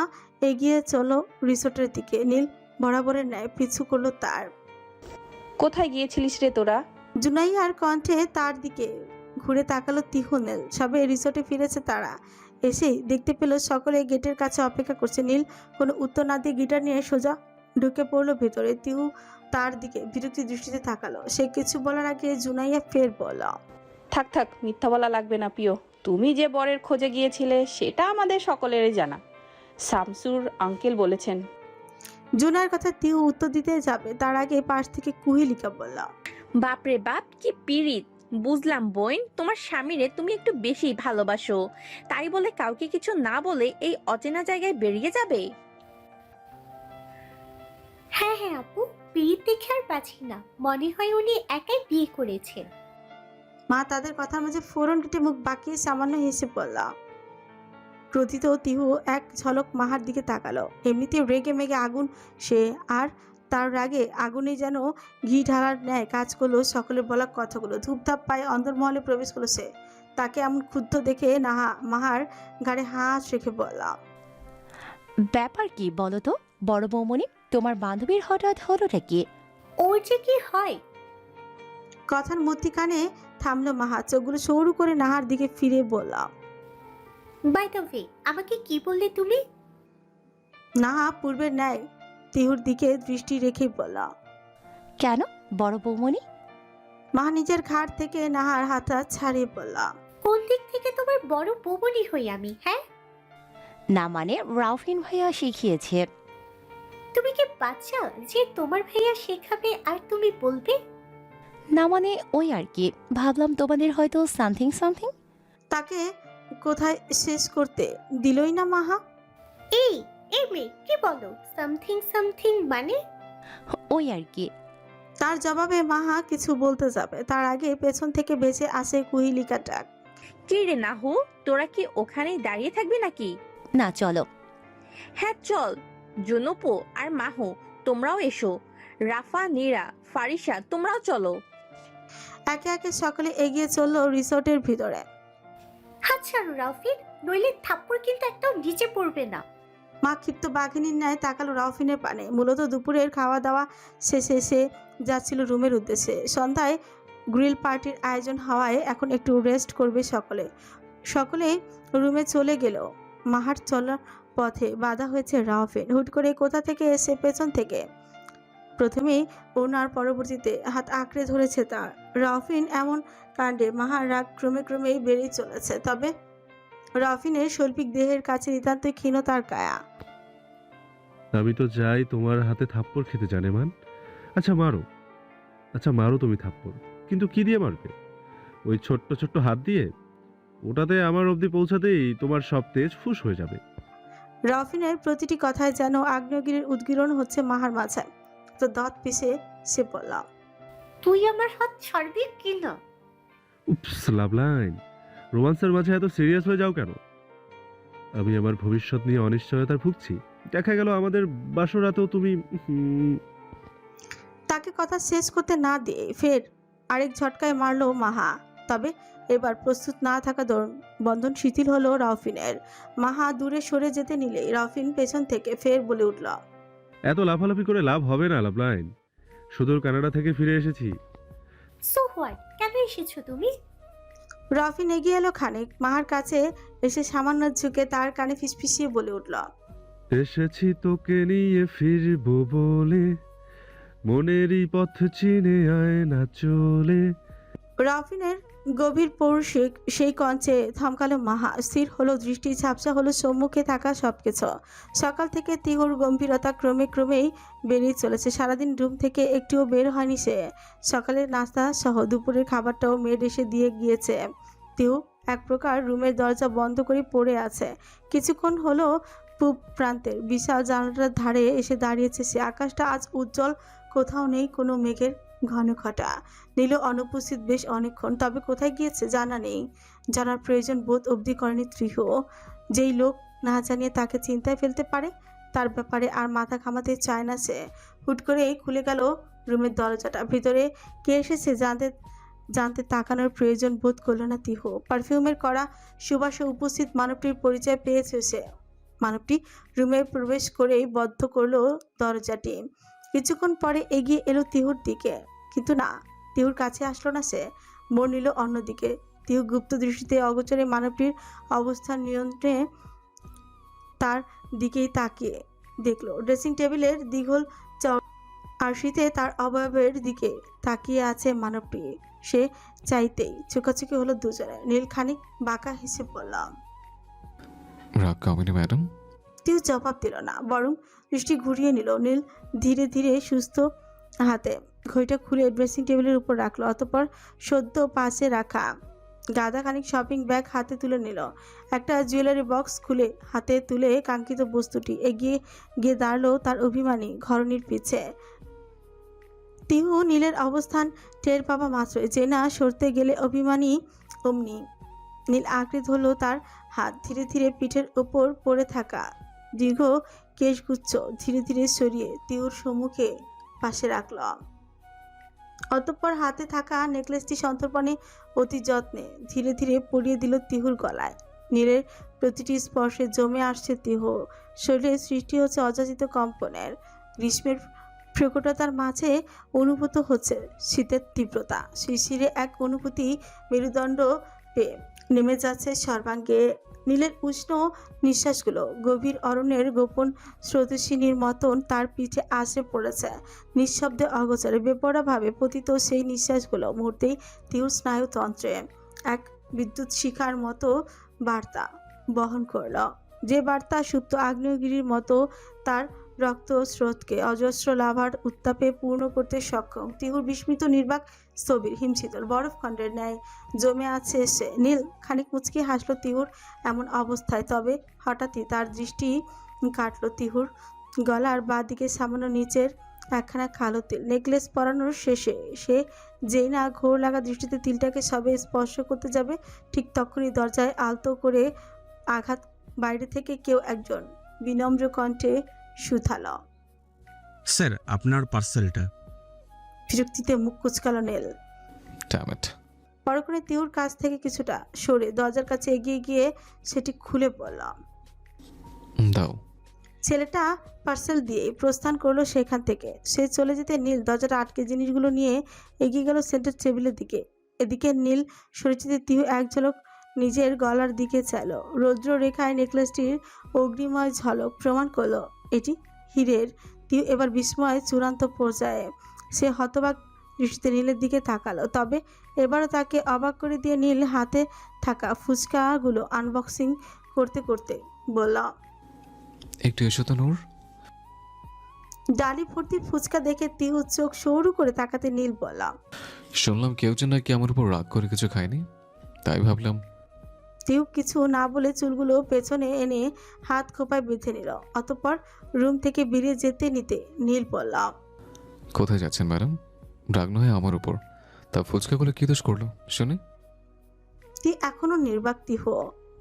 এগিয়ে চলো রিসোর্টের দিকে। নীল বরাবরের ন্যায় পিছু করলো তার। কোথায় গিয়েছিলিস রে তোরা? জুনাইয়ার কণ্ঠে তার দিকে ঘুরে তাকালো তিহু। নীল সবে রিসোর্টে ফিরেছে তারা। এসেই দেখতে পেল সকলে গেটের কাছে অপেক্ষা করছে। নীল কোনো উত্তর না দিয়ে গিটার নিয়ে সোজা ঢুকে পড়লো ভেতরে। তিহু তার দিকে বিরক্তি দৃষ্টিতে তাকালো। সে কিছু বলার আগে জুনাইয়া ফের বলল, থাক থাক, মিথ্যা বলা লাগবে না প্রিয়। তুমি যে বরের খোঁজে গিয়েছিলে সেটা আমাদের সকলেরই জানা। শামসুর আঙ্কেল বলেছেন। জুনার কথা তিহু উত্তর দিতে যাবে তার আগে পাশ থেকে কুহেলিকা বলল, বাপরে বাপ, কি পিরিত! বুঝলাম বোন, তোমার স্বামীরে তুমি একটু বেশি ভালোবাসো, তাই বলে কাউকে কিছু না বলে এই অচেনা জায়গায় বেরিয়ে যাবে? হ্যাঁ হ্যাঁ আপু, বিয়ে দেখে আর পাচ্ছি না, মনে হয় উনি একাই বিয়ে করেছেন। মা তাদের কথার মাঝে ফোরন কেটে মুখ বাঁকিয়ে সামান্য হেসে পড়ল। ক্রোধিত তিহু এক ঝলক মাহার দিকে তাকালো। এমনিতে রেগে মেগে আগুন সে, আর তার রাগে আগুনে যেন ঘি ঢালার ন্যায় কাজ করলো সকলের বলা কথাগুলো। ধূপধাপ পায়ে অন্দরমহলে প্রবেশ করলো সে। তাকে এমন ক্ষুব্ধ দেখে মাহার গাড়ে হাঁস রেখে বলল, ব্যাপার কি বলো তো বড় বৌমনি, তোমার বান্ধবীর হঠাৎ হলোটা কি? ওর যে কি হয়? কথার মধ্যিখানে থামলো মাহা। চোখগুলো সরু করে নাহার দিকে ফিরে বলল, বাই দ্য ওয়ে, আমাকে কি বললে তুমি? নাহা পূর্বের ন্যায় তিহুর দিকে দৃষ্টি রেখেই বলল, কেন বড় বৌমনি? মা নিজের ঘাট থেকে নাহার হাতটা ছাড়িয়ে বলল, কোন দিক থেকে তোমার বড় বৌমনি হই আমি? হ্যাঁ, না মানে রাউফিন ভাইয়া শিখিয়েছে। তুমি কি বাচ্চা যে তোমার ভাইয়া শেখাবে আর তুমি বলবে? না মানে ওই আর কি, ভাবলাম তোমাদের হয়তো সামথিং সামথিং। তাকে কোথায় শেষ করতে দিলই না মাহা। এই এই মেয়ে কি বলো সামথিং সামথিং মানে? ওই আর কি। তার জবাবে মাহা কিছু বলতে যাবে তার আগে পেছন থেকে ভেসে আসে কুহিলিকা ডাক। কি রে নাহু, তোরা কি ওখানেই দাঁড়িয়ে থাকবি নাকি? না চলো। হ্যাঁ চল। জুনুপু আর মাহু তোমরাও এসো। রাফা, নীরা, ফারিসা তোমরাও চলো। একে একে সকলে এগিয়ে চলল রিসোর্টের ভিতরে। হাত ছাড়ো রাফিন, নইলে থাপ্পড় কিন্তু একদম নিচে পড়বে না। মা ক্ষিপ্ত বাঘিনীর ন্যায় তাকালো রাউফিনের পানে। মূলত দুপুরের খাওয়া দাওয়া শেষে সে যাচ্ছিল রুমের উদ্দেশ্যে। সন্ধ্যায় গ্রিল পার্টির আয়োজন হওয়ায় এখন একটু রেস্ট করবে সকলে রুমে চলে গেলেও মাহার চলার পথে বাধা হয়েছে রাউফিন। হুট করে কোথা থেকে এসে পেছন থেকে প্রথমেই ওনার, পরবর্তীতে হাত আঁকড়ে ধরেছে তার। রাউফিন এমন কাণ্ডে মাহার রাগ ক্রমেই বেড়েই চলেছে। তবে রাউফিনের শৈল্পিক দেহের কাছে নিতান্তই ক্ষীণ তার কায়া। আমি তো যাই তোমার হাতে থাপ্পড় খেতে, জানে মান। আচ্ছা মারো তুমি থাপ্পড়, কিন্তু কি দিয়ে মারবে? ওই ছোট্ট ছোট্ট হাত দিয়ে? ওটাতে আমার অবধি পৌঁছাতেই তোমার সব তেজ ফুস হয়ে যাবে। রাউফিনের প্রতিটি কথায় যেন আগ্নেয়গিরির উদ্গীরণ হচ্ছে মাহার মাঝে। তো দাঁত পিষে সে বলল, তুই আমার হাত ছাড়বি কি না? উপস, লাভলাইন, রোমান্সের মাঝে এত সিরিয়াস হয়ে যাও কেন? আমি আমার ভবিষ্যৎ নিয়ে অনিশ্চয়তার ভুগছি। দেখা গেল আমাদের বাসরাতেও তুমি। তাকে কথা শেষ করতে না দিয়ে ফের আরেক ঝটকায় মারলো মাহা। তবে এবার প্রস্তুত না থাকা বন্ধন শিথিল হলো রাউফিনের। মাহা দূরে সরে যেতে নিলেই রাউফিন পেছন থেকে ফের বলে উঠল, এত লাফালাফি করে লাভ হবে না লাভলাইন। সুদূর কানাডা থেকে ফিরে এসেছি। সো হোয়াট, কেন এসেছো তুমি? রাউফিন এগিয়ে এলো খানিক মাহার কাছে, এসে সামান্য ঝুঁকে তার কানে ফিসফিসিয়ে বলে উঠল, এসেছি তোকে নিয়ে ফিরবো বলে, মনেরই পথ চিনে আয় না চলে। রাউফিনের গভীর পৌরুষিক সেই কঞ্চে থমকালো মাহা। স্থির হলো দৃষ্টি, ঝাপসা হলো সম্মুখে থাকা সবকিছু। সকাল থেকে তিহুর গম্ভীরতা ক্রমেই বেরিয়ে চলেছে। সারাদিন রুম থেকে একটুও বের হয়নি সে। সকালের নাস্তা সহ দুপুরের খাবারটাও মেড এসে দিয়ে গিয়েছে। তিহু এক প্রকার রুমের দরজা বন্ধ করে পড়ে আছে। কিছুক্ষণ হলো পূব প্রান্তের বিশাল জানালাটার ধারে এসে দাঁড়িয়েছে সে। আকাশটা আজ উজ্জ্বল, কোথাও নেই কোনো মেঘের ঘনঘটা। নীল অনুপস্থিত বেশ অনেকক্ষণ। তবে কোথায় গিয়েছে জানা নেই, জানার প্রয়োজন বোধ অবধি করেনি ত্রিহ। যেই লোক না জানিয়ে তাকে চিন্তায় ফেলতে পারে, তার ব্যাপারে আর মাথা ঘামাতে চায় না সে। হুট করে খুলে গেল রুমের দরজাটা। ভিতরে কে এসেছে জানতে তাকানোর প্রয়োজন বোধ করলো না তিহ। পারফিউমের করা সুবাসে উপস্থিত মানবটির পরিচয় পেয়েছে সে। মানবটি রুমে প্রবেশ করেই বদ্ধ করলো দরজাটি। কিছুক্ষণ পরে এগিয়ে এলো তিহুর দিকে, কিন্তু না, তিহুর কাছে আসলো না সে। মোড় নিল অন্যদিকে। তিহু গুপ্ত দৃষ্টিতে অগোচরে মানবটির অবস্থান নিয়ন্ত্রণে তার দিকেই তাকিয়ে দেখলো ড্রেসিং টেবিলের দীঘল আরশিতে তার অবয়বের দিকে তাকিয়ে আছে মানবটি। সে চাইতেই চোখাচোখি হলো দুজনে। নীল খানিক বাঁকা হেসে বললাম, রাগ কামিনী ম্যাডাম। তিহু জবাব দিল না, বরং দৃষ্টি ঘুরিয়ে নিল। নীল ধীরে ধীরে সুস্থ হাতে ঘড়িটা খুলে ড্রেসিং টেবিলের উপর রাখলো। অতঃপর সদ্য পাশে রাখা গাদা খানিক শপিং ব্যাগ হাতে তুলে নিল। একটা জুয়েলারি বক্স খুলে হাতে তুলে কাঙ্ক্ষিত বস্তুটি এগিয়ে গিয়ে দাঁড়ালো তার অভিমানী ঘরণীর পিছে। তিহু নীলের অবস্থান টের পাওয়া মাত্রই যে না সরতে গেলে অভিমানী অমনি নীল আঁকড়ে ধরল তার হাত। ধীরে ধীরে পিঠের ওপর পড়ে থাকা দীর্ঘ কেশগুচ্ছ ধীরে ধীরে সরিয়ে তিহুর সম্মুখে পাশে রাখল। অতঃপর হাতে থাকা নেকলেসটি সন্তর্পণে অতি যত্নে ধীরে ধীরে পরিয়ে দিল তিহুর গলায়। নীলের প্রতিটি স্পর্শে জমে আসছে তিহু। শরীরে সৃষ্টি হচ্ছে অযাচিত কম্পনের। গ্রীষ্মের প্রকটতার মাঝে অনুভূত হচ্ছে শীতের তীব্রতা। শিশিরে এক অনুভূতি মেরুদণ্ড পেয়ে নেমে যাচ্ছে সর্বাঙ্গে। নীলের উষ্ণ নিঃশ্বাসগুলো গভীর অরণ্যের গোপন স্রোতস্বিনীর মতন তার পিঠে আশ্রে পড়েছে। নিঃশব্দে অগোচরে বেপরোয়াভাবে পতিত সেই নিঃশ্বাসগুলো মুহূর্তেই তিহুর স্নায়ুতন্ত্রে এক বিদ্যুৎ শিখার মতো বার্তা বহন করল। যে বার্তা সুপ্ত আগ্নেয়গিরির মতো তার রক্ত স্রোতকে অজস্র লাভার উত্তাপে পূর্ণ করতে সক্ষম। তিহুর বিস্মিত নির্বাক স্থবির হিমশীতল বরফখণ্ডের ন্যায় জমে আছে সে। নীল খানিক মুচকি হাসলো তিহুর এমন অবস্থায়। তবে হঠাৎই তার দৃষ্টি কাটলো তিহুর গলার বাঁ দিকে সামান্য নিচের একখানা কালো তিল। নেকলেস পরানোর শেষে সে যেই না ঘোর লাগা দৃষ্টিতে তিলটাকে সবে স্পর্শ করতে যাবে, ঠিক তখনই দরজায় আলতো করে আঘাত। বাইরে থেকে কেউ একজন বিনম্র কণ্ঠে শুধালো। স্যার, আপনার পার্সেলটা। বিরক্তিতে মুখ কুচকালো নীল। Damn it. পরক্ষণে তিহুর কাছ থেকে কিছুটা সরে দরজার কাছে এগিয়ে গিয়ে সেটি খুলে পড়লাম। দাও। ছেলেটা পার্সেল দিয়ে প্রস্থান করলো সেখান থেকে। সে চলে যেতে নীল দরজাটা আটকে জিনিসগুলো নিয়ে এগিয়ে গেল সেন্টার টেবিলের দিকে। এদিকে নীল সরিচিতে তিহু এক ঝলক নিজের গলার দিকে চাইল। রৌদ্র রেখায় নেকলেসটির অগ্নিময় ঝলক প্রমাণ করলো এটি হীরের। তিহু এবার বিস্ময় চূড়ান্ত পর্যায়ে। সে হতবাক দৃষ্টিতে নীলের দিকে তাকালো, তবে এবারও তাকে অবাক করে দিয়ে নীল হাতে থাকা ফুচকাগুলো আনবক্সিং করতে করতে বলল, একটু এসো তো নূর। ডালি ভর্তি ফুচকা দেখে তিহু চোখ সরু করে তাকাতে নীল বলল, শুনলাম কেউ যেন নাকি আমার উপর রাগ করে কিছু খায়নি, তাই ভাবলাম। তিহু কিছু না বলে চুলগুলো পেছনে এনে হাত খোপায় বেঁধে নিল। অতঃপর রুম থেকে বেরিয়ে যেতে নিতে নীল বলল, কোথায় যাচ্ছেন ম্যাডাম? রাগ নয় আমার উপর, তা ফুচকাগুলো কি দোষ করলো শুনি। তুই এখনো নির্বাক তিহু।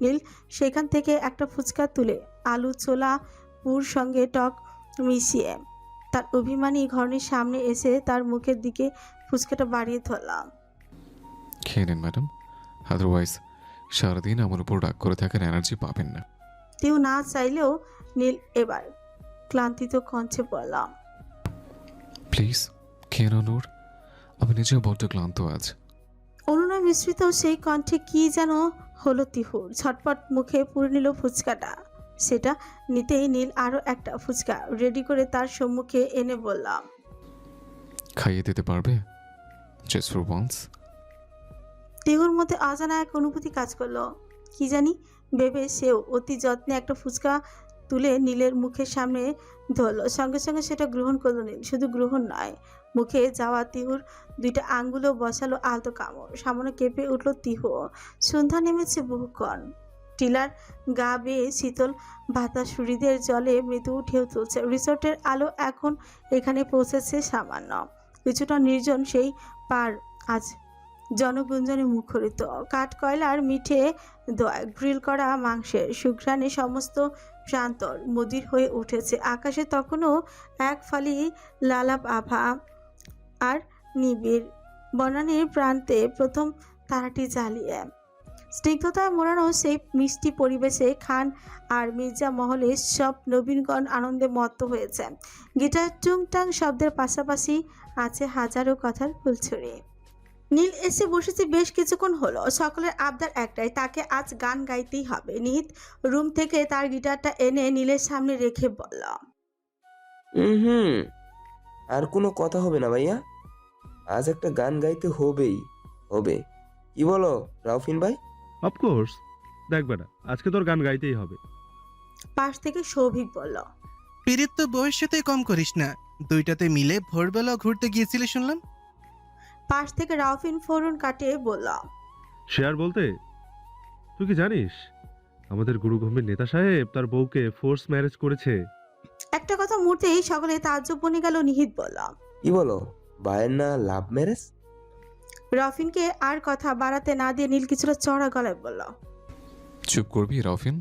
নীল সেখান থেকে একটা ফুচকা তুলে আলু ছোলা পুর সঙ্গে টক মিশিয়ে তার অভিমানী ঘরনির সামনে এসে তার মুখের দিকে ফুচকাটা বাড়িয়ে ধরলাম। খেয়ে নিন ম্যাডাম, আদারওয়াইজ সারাদিন আমার উপর রাগ করে থাকার এনার্জি পাবেন না। তিহু না চাইলেও নীল এবার ক্লান্তিত কণ্ঠে বললাম, প্লিজ খেয়ে নাও নূর, আমি নিজেও বড্ড ক্লান্ত আজ। অনুনয় মিশ্রিত সেই কণ্ঠে কি যেন হলো তিহুর। ঝটপট মুখে পুরে নিল ফুচকাটা। সেটা নিতেই নীল আরও একটা ফুচকা রেডি করে তার সম্মুখে এনে বললাম, খাইয়ে দিতে পারবে জাস্ট ফর ওয়ান্স? তিহুর মধ্যে অজানা এক অনুভূতি কাজ করলো। কি জানি ভেবে সেও অতি যত্নে একটা ফুচকা তুলে নীলের মুখের সামনে ধরলো। সঙ্গে সঙ্গে সেটা গ্রহণ করলো নীল। শুধু গ্রহণ নয়, মুখে যাওয়া তিহুর দুইটা আঙ্গুলও বসালো আলতো কামড়। সামান্য কেঁপে উঠল তিহু। সন্ধ্যা নেমেছে বহুক্ষণ। টিলার গা বেয়ে শীতল বাতাস হৃদের জলে মৃদু ঢেউ তুলছে। রিসোর্টের আলো এখন এখানে পৌঁছেছে সামান্য। কিছুটা নির্জন সেই পার আজ জনগুঞ্জনে মুখরিত। কাঠ কয়লার মিঠে দোয়ায় গ্রিল করা মাংসের সুঘ্রাণে সমস্ত প্রান্তর মদির হয়ে উঠেছে। আকাশে তখনও এক ফালি লালাপ আভা, আর নিবিড় বনানীর প্রান্তে প্রথম তারাটি জ্বালিয়ে স্নিগ্ধতায় মোড়ানো সেই মিষ্টি পরিবেশে খান আর মির্জা মহলে সব নবীনগণ আনন্দে মত্ত হয়েছে। গিটার টুংটাং শব্দের পাশাপাশি আছে হাজারো কথার ফুলছড়ি। নীল এসে বসেছে বেশ কিছুক্ষণ হলো। সকলের আবদার একটাই, তাকে আজ গান গাইতেই হবে। নিহিত রুম থেকে তার গিটারটা এনে নীলের সামনে রেখে বলল, হুম, আর কোনো কথা হবে না ভাইয়া, আজ একটা গান গাইতে হবেই হবে। কি বলো রাউফিন ভাই? অফকোর্স, দেখ বেটা, আজকে তোর গান গাইতেই হবে। পাশ থেকে সৌভিক বলল, পিরিত তো বউয়ের সাথে কম করিস না, দুইটাতে মিলে ভোরবেলা ঘুরতে গিয়েছিলে শুনলাম। পাশ থেকে রাউফিন ফোরন কাটিয়ে বলল, শেয়ার বলতে তুই কি জানিস আমাদের গুরুগম্ভীর নেতা সাহেব তার বউকে ফোর্স ম্যারেজ করেছে। একটা কথা মুহূর্তেই সকলে তাজ্জব বনে গেল। নিহিত বলল, কি বলো, ভাইয়ের না লাভ ম্যারেজ? রাউফিনকে আর কথা বাড়াতে না দিয়ে নীল কিছুটা চড়া গলায় বলল, চুপ করবি রাউফিন?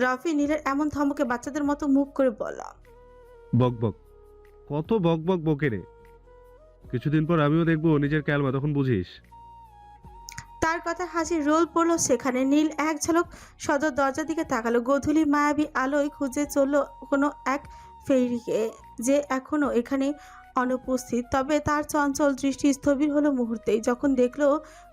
রাউফিন নীলের এমন ধমকে বাচ্চাদের মতো মুখ করে বলল, বক বক, কত বক বক বকে রে, কিছুদিন পর আমিও দেখবো নিজের ক্যালমা, তখন বুঝিস। তার কথা হাসির রোল পড়লো সেখানে। নীল এক ঝলক সদর দরজার দিকে তাকালো। গোধূলি মায়াবী আলোয় খুঁজে চলল কোনো এক ফেরিকে, যে এখনো এখানে অনুপস্থিত। তবে তার চঞ্চল দৃষ্টি স্থবির হলো মুহূর্তেই যখন দেখলো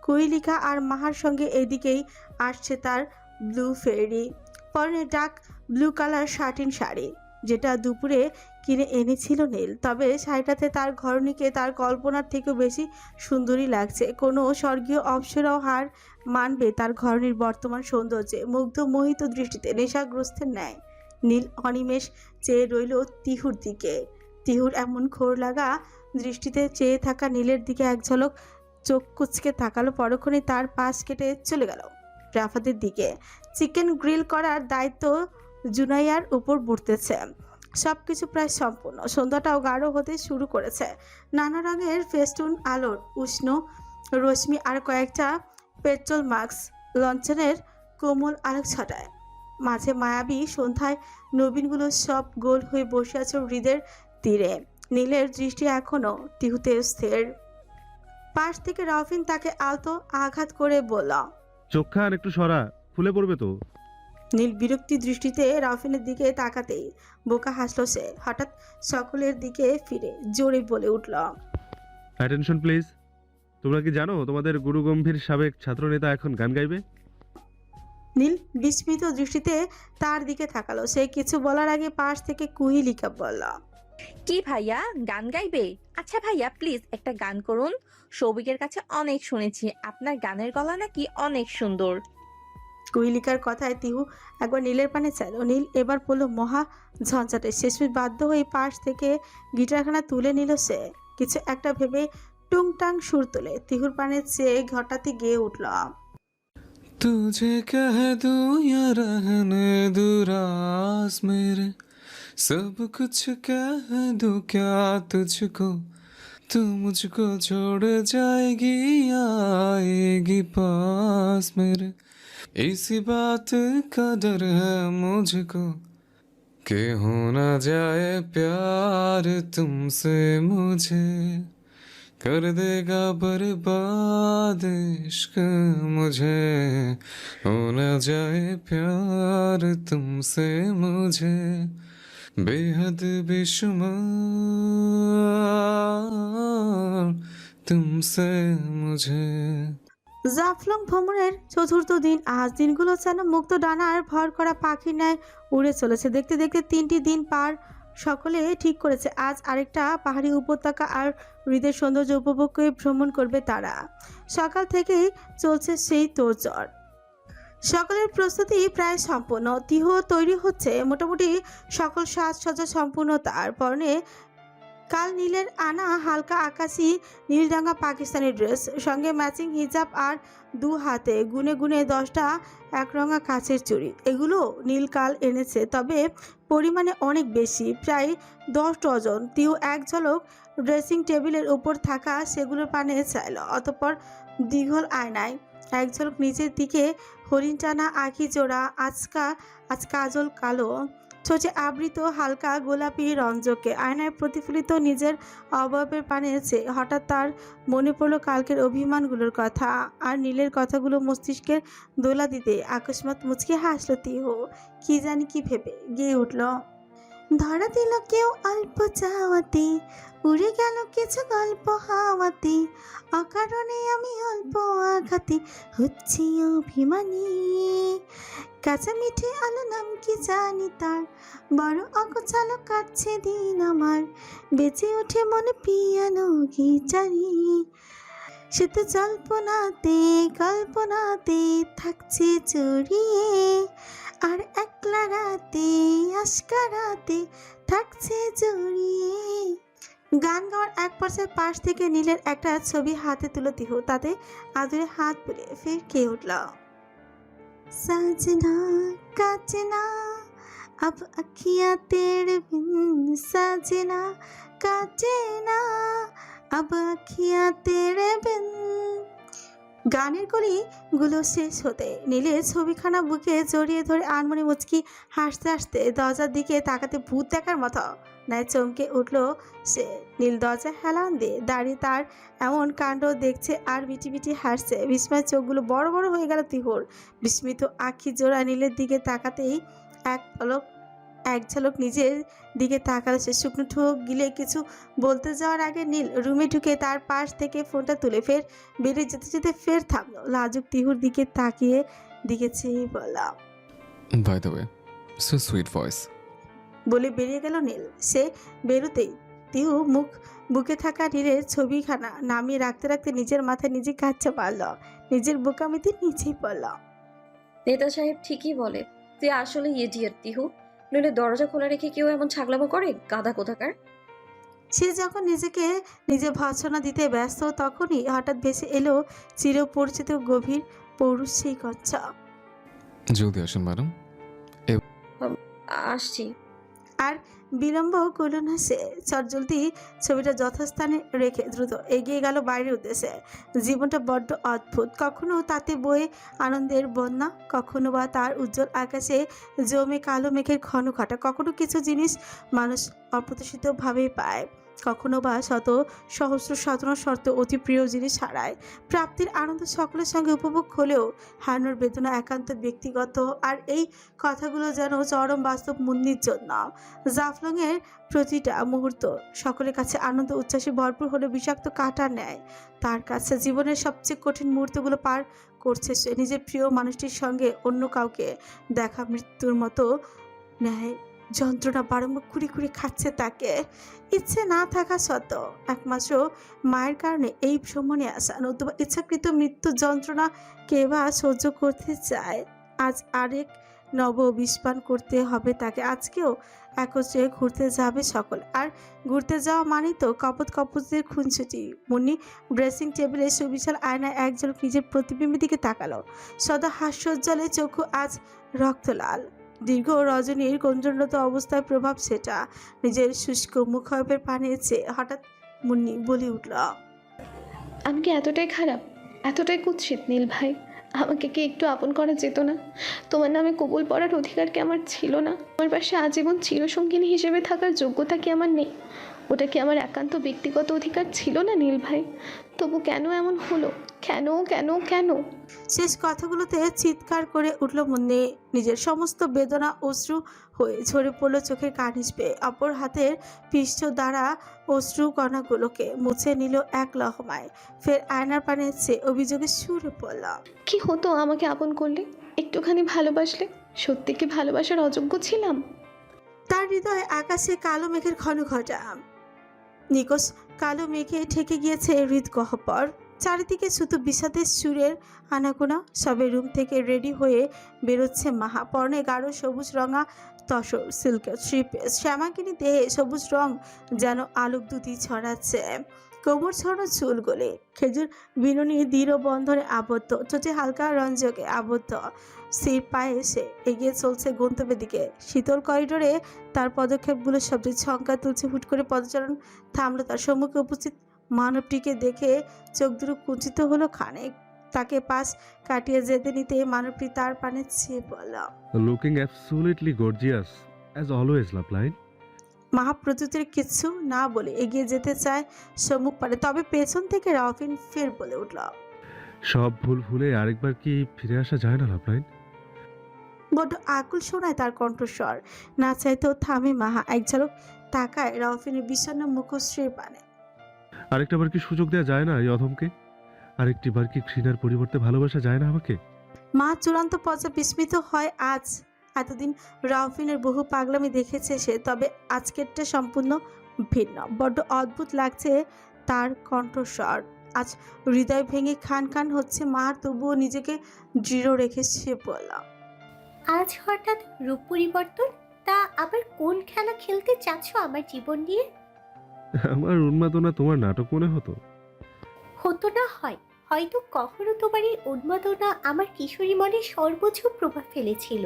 কুইলিকা আর মাহার সঙ্গে এদিকেই আসছে তার ব্লু ফেরি। পরনে dark blue colour satin sari, যেটা দুপুরে কিনে এনেছিল নীল। তবে শাড়িটাতে তার ঘরণীকে তার কল্পনার থেকেও বেশি সুন্দরী লাগছে। কোনো স্বর্গীয় অপ্সরাও হার মানবে তার ঘরণীর বর্তমান সৌন্দর্যে। মুগ্ধ মোহিত দৃষ্টিতে নেশাগ্রস্তের ন্যায় নীল অনিমেষ চেয়ে রইল তিহুর দিকে। তিহুর এমন ঘোর লাগা দৃষ্টিতে চেয়ে থাকা নীলের দিকে এক ঝলক চোখ কুচকে তাকালো। পরক্ষণে তার পাশ কেটে চলে গেল রাফাতের দিকে। চিকেন গ্রিল করার দায়িত্ব জুনাইয়ার উপর বর্তেছে। সবকিছু প্রায় সম্পূর্ণ। সন্ধ্যাটাও গাঢ় হতে শুরু করেছে। নানা রঙের ফেস্টুন, আলোর উষ্ণ রশ্মি আর কয়েকটা পেট্রোল মাস্ক লঞ্চনের কোমল আলোক ছটায়। মাঝে মায়াবী সন্ধ্যায় নবীনগুলো সব গোল হয়ে বসে আছে হৃদের তীরে। নীলের দৃষ্টি এখনো তিহুতে স্থির। পাশ থেকে রাউফিন তাকে আলতো আঘাত করে বলল, চোখখান একটু সরা, ফুলে পড়বে তো। নীল বিরক্তি দৃষ্টিতে রাউফিনের দিকে তাকাতেই বোকা হাসলো সে। হঠাৎ সকলের দিকে ফিরে জোরে বলে উঠল, অ্যাটেনশন প্লিজ। তোমরা কি জানো তোমাদের গুরু গম্ভীর সাবেক ছাত্রনেতা এখন গান গাইবে? নীল বিস্মিত দৃষ্টিতে তার দিকে তাকালো। সে কিছু বলার আগে পাশ থেকে কুহিলিকা বলল, কি ভাইয়া গান গাইবে? আচ্ছা ভাইয়া প্লিজ একটা গান করুন। সৌভিকের কাছে অনেক শুনেছি আপনার গানের গলা নাকি অনেক সুন্দর। কুহিলিকার কথায় তিহু একবার নীলের পানে চাইল। নীল এবার পড়লো মহা ঝঞ্ঝাটে। শেষমেশ বাধ্য হয়ে পাশ থেকে গিটারখানা তুলে নিল সে। কিছু একটা ভেবে টুংটাং সুর তোলে তিহুর পানে চেয়ে হঠাৎই গেয়ে উঠল, तुझे कह दूं या रहने दूं राज मेरे, सब कुछ कह दूं क्या तुझको, तू मुझको छोड़ जाएगी या आएगी पास मेरे, इसी बात का डर है मुझको कि हो ना जाए प्यार तुमसे मुझे, कर देगा बर्बाद इश्क मुझे, हो ना जाए प्यार तुमसे मुझे, बेहद बेशुमार तुमसे मुझे। জাফলং ভ্রমণের চতুর্থ দিন আজ। দিনগুলো যেন মুক্ত ডানার ভর করা পাখির ন্যায় উড়ে চলেছে। দেখতে দেখতে 3টি দিন পার। সকলে ঠিক করেছে আজ আরেকটা পাহাড়ি উপত্যকা আর হৃদের সৌন্দর্য উপভোগ করে ভ্রমণ করবে তারা। সকাল থেকেই চলছে সেই তোড়জোড়। সকলের প্রস্তুতি প্রায় সম্পূর্ণ। তিহ তৈরি হচ্ছে মোটামুটি সকল সাজসজ্জা সম্পূর্ণ। তার পরনে কাল নীলের আনা হালকা আকাশি নীলরাঙা পাকিস্তানি ড্রেস, সঙ্গে ম্যাচিং হিজাব আর 2 হাতে গুনে গুনে 10টা একরঙা কাচের চুড়ি। এগুলো নীল কাল এনেছে, তবে পরিমাণে অনেক বেশি, প্রায় 10 ডজন। তিউ এক ঝলক ড্রেসিং টেবিলের উপর থাকা সেগুলোর পানে চাইল। অতঃপর দীঘল আয়নায় এক ঝলক নিচের দিকে হরিণ টানা আঁখি জোড়া, আজ কাজল কালো, ছোটে আবৃত হালকা গোলাপি রঞ্জকে আয়নায় প্রতিফলিত নিজের অবয়বের পানে চেয়ে হঠাৎ তার মনে পড়ল কালকের অভিমানগুলোর কথা আর নীলের কথাগুলো মস্তিষ্কের দোলা দিতে আকস্মাৎ মুচকে হাসলো তিহ। কি জানি কি ভেবে গেয়ে উঠল, ধরা দিল কেউ অল্প চাওয়াতে, উড়ে গেল কিছু গল্প হাওয়াতে, অকারণে আমি অল্প আঘাতে হচ্ছি অভিমানী, কাঁচা মিঠে আলো নাম কি জানি তার, বড় অগোছালো কাটছে দিন আমার, বেঁচে ওঠে মনে পিয়ানো গিটারি, সে তো কল্পনাতে থাকছে জড়িয়ে, আর একলা রাতে আশকা রাতে থাকছে জড়িয়ে। গান গাওয়ার এক পর্যায়ে পাশ থেকে নীলের একটা ছবি হাতে তুলো তিহ। তাতে আদুরে হাত বুলিয়ে ফের কে উঠল, साजना काचना अब अखियां तेरे बिन, साजना काचना अब अखियां तेरे बिन। গানের গুলো শেষ হতে নীলের ছবিখানা বুকে জড়িয়ে ধরে আনমনে মুচকি হাসতে হাসতে দরজার দিকে তাকাতে ভূত দেখার মতো নাই চমকে উঠল সে। নীল দরজা হেলান দিয়ে দাঁড়িয়ে তার এমন কাণ্ড দেখছে আর মিটি মিটি হাসছে। বিস্ময় চোখগুলো বড় বড় হয়ে গেল তিহুর। বিস্মিত আঁখি জোড়া নীলের দিকে তাকাতেই এক ঝলক নিজের দিকে তাকালো সে। শুকনো ঠোক গিলে কিছু বলতে যাওয়ার আগে নীল রুমে ঢুকে তার পাশ থেকে ফোনটা তুলে ফের বেরিয়ে যেতে যেতে ফের থামলো। লাজুক তিহুর দিকে তাকিয়ে চেয়ে বললাম, By the way, so sweet voice. বলে বেরিয়ে গেল নীল। সে বেরোতেই তিহু মুখ বুকে থাকা নীলের ছবিখানা নামিয়ে রাখতে রাখতে নিজের মাথায় নিজে কাচ্চা পারল। নিজের বোকামিতে নিচেই পড়ল। নেতা সাহেব ঠিকই বলে, তুই আসলে ইডিয়েট তিহু। নইলে দরজা খোলা রেখে কেউ এমন ছাগলামো করে? গাধা কোথাকার। সে যখন নিজেকে নিজে ভৎসনা দিতে ব্যস্ত তখনই হঠাৎ ভেসে এলো চিরপরিচিত গভীর পৌরুষ সেই কচ্ছা। জলদি আসুন ম্যাডাম। আসছি। আর বিলম্ব করল না সে। চটজলদি ছবিটা যথাস্থানে রেখে দ্রুত এগিয়ে গেল বাইরের উদ্দেশ্যে। জীবনটা বড্ড অদ্ভুত, কখনো তাতে বয়ে আনন্দের বন্যা, কখনো বা তার উজ্জ্বল আকাশে জমে কালো মেঘের ঘন ঘটা, কখনো কিছু জিনিস মানুষ অপ্রত্যাশিতভাবেই পায়, কখনো বা শত সহস্র সাধনার শর্ত অতি প্রিয় জিনিস হারায়। প্রাপ্তির আনন্দ সকলের সঙ্গে উপভোগ হলেও হারানোর বেদনা একান্ত ব্যক্তিগত। আর এই কথাগুলো যেন চরম বাস্তব মুন্নির জন্য। জাফলংয়ের প্রতিটা মুহূর্ত সকলের কাছে আনন্দ উচ্ছ্বাসে ভরপুর হলে বিষাক্ত কাঁটা নেয়। তার কাছে জীবনের সবচেয়ে কঠিন মুহূর্তগুলো পার করছে সে। নিজের প্রিয় মানুষটির সঙ্গে অন্য কাউকে দেখা মৃত্যুর মতো ন্যায় যন্ত্রণা বারংবার কুড়ি কুড়ি খাচ্ছে তাকে। ইচ্ছে না থাকা সত্ত্বেও একমাত্র মায়ের কারণে এই ভ্রমণে আসা, নতুবা ইচ্ছাকৃত মৃত্যু যন্ত্রণা কে বা সহ্য করতে চায়। আজ আরেক নব বিস্পান করতে হবে তাকে। আজকেও একত্রে ঘুরতে যাবে সকল, আর ঘুরতে যাওয়া মানেই তো কপত কপতের খুনছুটি। মুন্নি ড্রেসিং টেবিলে সুবিশাল আয়নায় এক ঝলক নিজের প্রতিবিম্বের দিকে তাকালো। সদা হাস্যোজ্জ্বলে চক্ষু আজ রক্তলাল। দীর্ঘ রজনীর গঞ্জনরত অবস্থায় প্রভাব সেটা। নিজের শুষ্ক মুখাবের পানে চেয়ে হঠাৎ মুন্নি বলে উঠল, আমি কি এতটাই খারাপ, এতটাই কুৎসিত নীল ভাই? আমাকে কি একটু আপন করা যেত না? তোমার নামে কবুল পড়ার অধিকার কি আমার ছিল না? আমার পাশে আজীবন চিরসঙ্গিনী হিসেবে থাকার যোগ্যতা কি আমার নেই? ওটা কি আমার একান্ত ব্যক্তিগত অধিকার ছিল না নীল ভাই? তবু কেন এমন হলো? কেন কেন কেন? শেষ কথাগুলোতে চিৎকার করে উঠল মুন্নি। নিজের সমস্ত বেদনা অশ্রু হয়ে ঝরে পড়ল চোখের কার্নিশ পেয়ে। অপর হাতের পৃষ্ঠ দ্বারা অশ্রু কণাগুলোকে মুছে নিল এক লহমায়। ফের আয়নার পানে চেয়ে অভিযোগের সুরে পড়ল, কি হতো আমাকে আপন করলে, একটুখানি ভালোবাসলে? সত্যি কি ভালোবাসার অযোগ্য ছিলাম? তার হৃদয়ে আকাশে কালো মেঘের ঘন ঘটা। নিকোষ কালো মেঘে ঠেকে গিয়েছে হৃদগহ্বর। চারিদিকে শুধু বিষাদের সুরের আনাগোনা। সবে রুম থেকে রেডি হয়ে বেরোচ্ছে মাহা। পরনে গাঢ় সবুজ রঙা তসর সিল্কের থ্রি-পিস, শ্যামাকিনী দেহে সবুজ রং যেন আলোক দুটি ছড়াচ্ছে। কোমর ছড়ানো চুল গলে খেজুর বিনুনি দৃঢ় বন্ধনে আবদ্ধ, ঠোঁটে হালকা রঞ্জকে আবদ্ধ। স্থির পায়ে এসে এগিয়ে চলছে গন্তব্যের দিকে। শীতল করিডোরে তার পদক্ষেপগুলো শব্দে ছঙ্কা তুলছে। হুট করে পদচারণ থামলো তার সম্মুখে। উপস্থিত মানবটিকে দেখে চোখ দুটো কুঞ্চিত হলো খানিক। তাকে পাশ কাটিয়ে যেতে নিতে মানবটি তার পানে চেয়ে বলল, looking absolutely gorgeous as always লাভলাইন। মাহা প্রত্যুত্তরে কিছু না বলে এগিয়ে যেতে চায় সম্মুখ পানে, তবে পেছন থেকে রাউফিন ফের বলে উঠল, সব ভুল ভুলে আরেকবার কি ফিরে আসা যায় না লাভলাইন? বড্ড আকুল শোনায় তার কণ্ঠস্বর। না চাইতেও থামে মাহা। এক ঝলক তাকায় রাউফিনের বিষণ্ণ মুখশ্রীর পানে। আরেকটা বার কি সুযোগ দেওয়া যায় না এই অধমকে? আরেকটি বার কি ঘৃণার পরিবর্তে ভালোবাসা যায় না আমাকে? মা চূড়ান্ত পর্যায়ে বিস্মিত হয় আজ। এতদিন রাউফিনের বহু পাগলামি দেখেছে সে, তবে আজকেরটা সম্পূর্ণ ভিন্ন। বড্ড অদ্ভুত লাগছে তার কণ্ঠস্বর। আজ হৃদয় ভেঙে খান খান হচ্ছে মার, তবুও নিজেকে দৃঢ় রেখে সে বলল, আজ হঠাৎ রূপ পরিবর্তন? তা আবার কোন খেলা খেলতে চাচ্ছ আমার জীবন নিয়ে? আমার উন্মাদনা তোমার নাটক মনে হতো? হতো না হয়, হয়তো কখনো তোমার এই উন্মাদনা আমার কিশোরী মনে সর্বোচ্চ প্রভাব ফেলেছিল,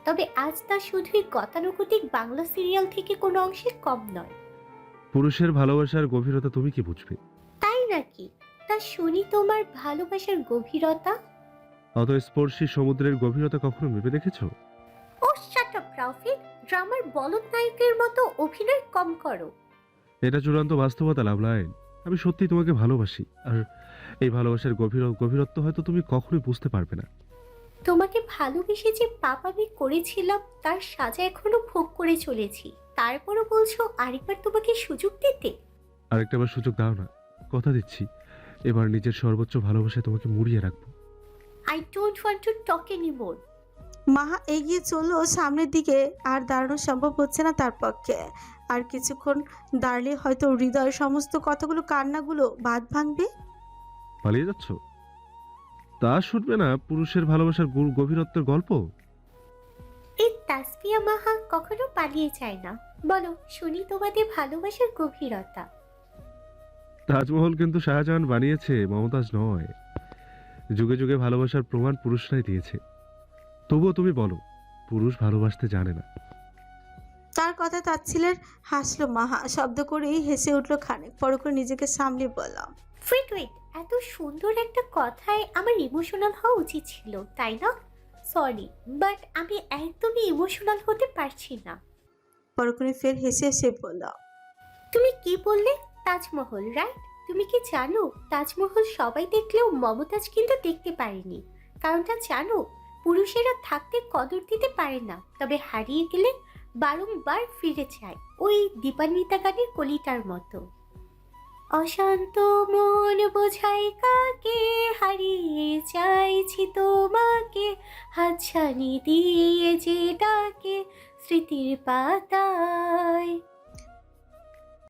তবে আজ তা শুধুই গতানুগতিক বাংলা সিরিয়াল থেকে কোনো অংশে কম নয়। পুরুষের ভালোবাসার গভীরতা তুমি কি বুঝবে? তাই নাকি? তা শুনি তোমার ভালোবাসার গভীরতা। অত স্পর্শী সমুদ্রের গভীরতা কখনো ভেবে দেখেছো? ও শাট আপ রাফিক, ড্রামার বলদ নায়কের মতো অভিনয় কম করো। এটা চূড়ান্ত বাস্তবতা লাভলাইন। আমি সত্যি তোমাকে ভালোবাসি, আর এই ভালোবাসার গভীরত্ব হয়তো তুমি কখনোই বুঝতে পারবে না। তোমাকে ভালোবেসে যে পাপ আমি করেছিলাম তার সাজা এখনো ভোগ করে চলেছি, তারপরও বলছো আরেকবার তোমাকে সুযোগ দিতে? আরেকটা বার সুযোগ দাও না, কথা দিচ্ছি এবার নিজের সর্বোচ্চ ভালোবাসায় তোমাকে মুড়িয়ে রাখবো। I don't want to talk anymore. Maha এগিয়ে চললো সামনের দিকে। আর দাঁড়ানো সম্ভব হচ্ছে না তার পক্ষে। আর কিছুক্ষণ দাঁড়ালে হয়তো হৃদয়ের সমস্ত কথাগুলো, কান্নাগুলো বাঁধ ভাঙবে। পালিয়ে যাচ্ছ? তা শুনবে না পুরুষের ভালোবাসার গভীরত্বের গল্প? এই তাসফিয়া মাহা কখনো পালিয়ে যায় না। বলো শুনি তোমাদের ভালোবাসার গভীরতা। তাজমহল কিন্তু শাহজাহান বানিয়েছে, মমতাজ নয়। যুগে যুগে ভালোবাসার প্রমাণ পুরুষরাই দিয়েছে। তবুও তুমি বলো পুরুষ ভালোবাসতে জানে না? তার আমার কথা তাচ্ছিলের হাসলো মাহা, শব্দ করেই হেসে উঠলো খানিক, পর করে নিজেকে সামলে বললাম, ওয়েট, এত সুন্দর একটা কথায় আমার ইমোশনাল হওয়া উচিত ছিল, তাই না? সরি, বাট আমি একদমই ইমোশনাল হতে পারছি না। পরক্ষণে ফের হেসে হেসে বললাম, তুমি কি বললে? তাজমহল, রাইট? তুমি কি জানো তাজমহল সবাই দেখলেও মমতাজ কিন্তু দেখতে পারেনি? কারণটা জানো? পুরুষেরা থাকতে কদর দিতে পারে না, তবে হারিয়ে গেলে বারংবার ফিরে চায়, ওই দীপান্বিতা গানের কলিটার মতো। অশান্ত মন বোঝাই কাকে, হারিয়ে চাইছি তোমাকে, হাতছানি দিয়ে যে ডাকে স্মৃতির পাতায়।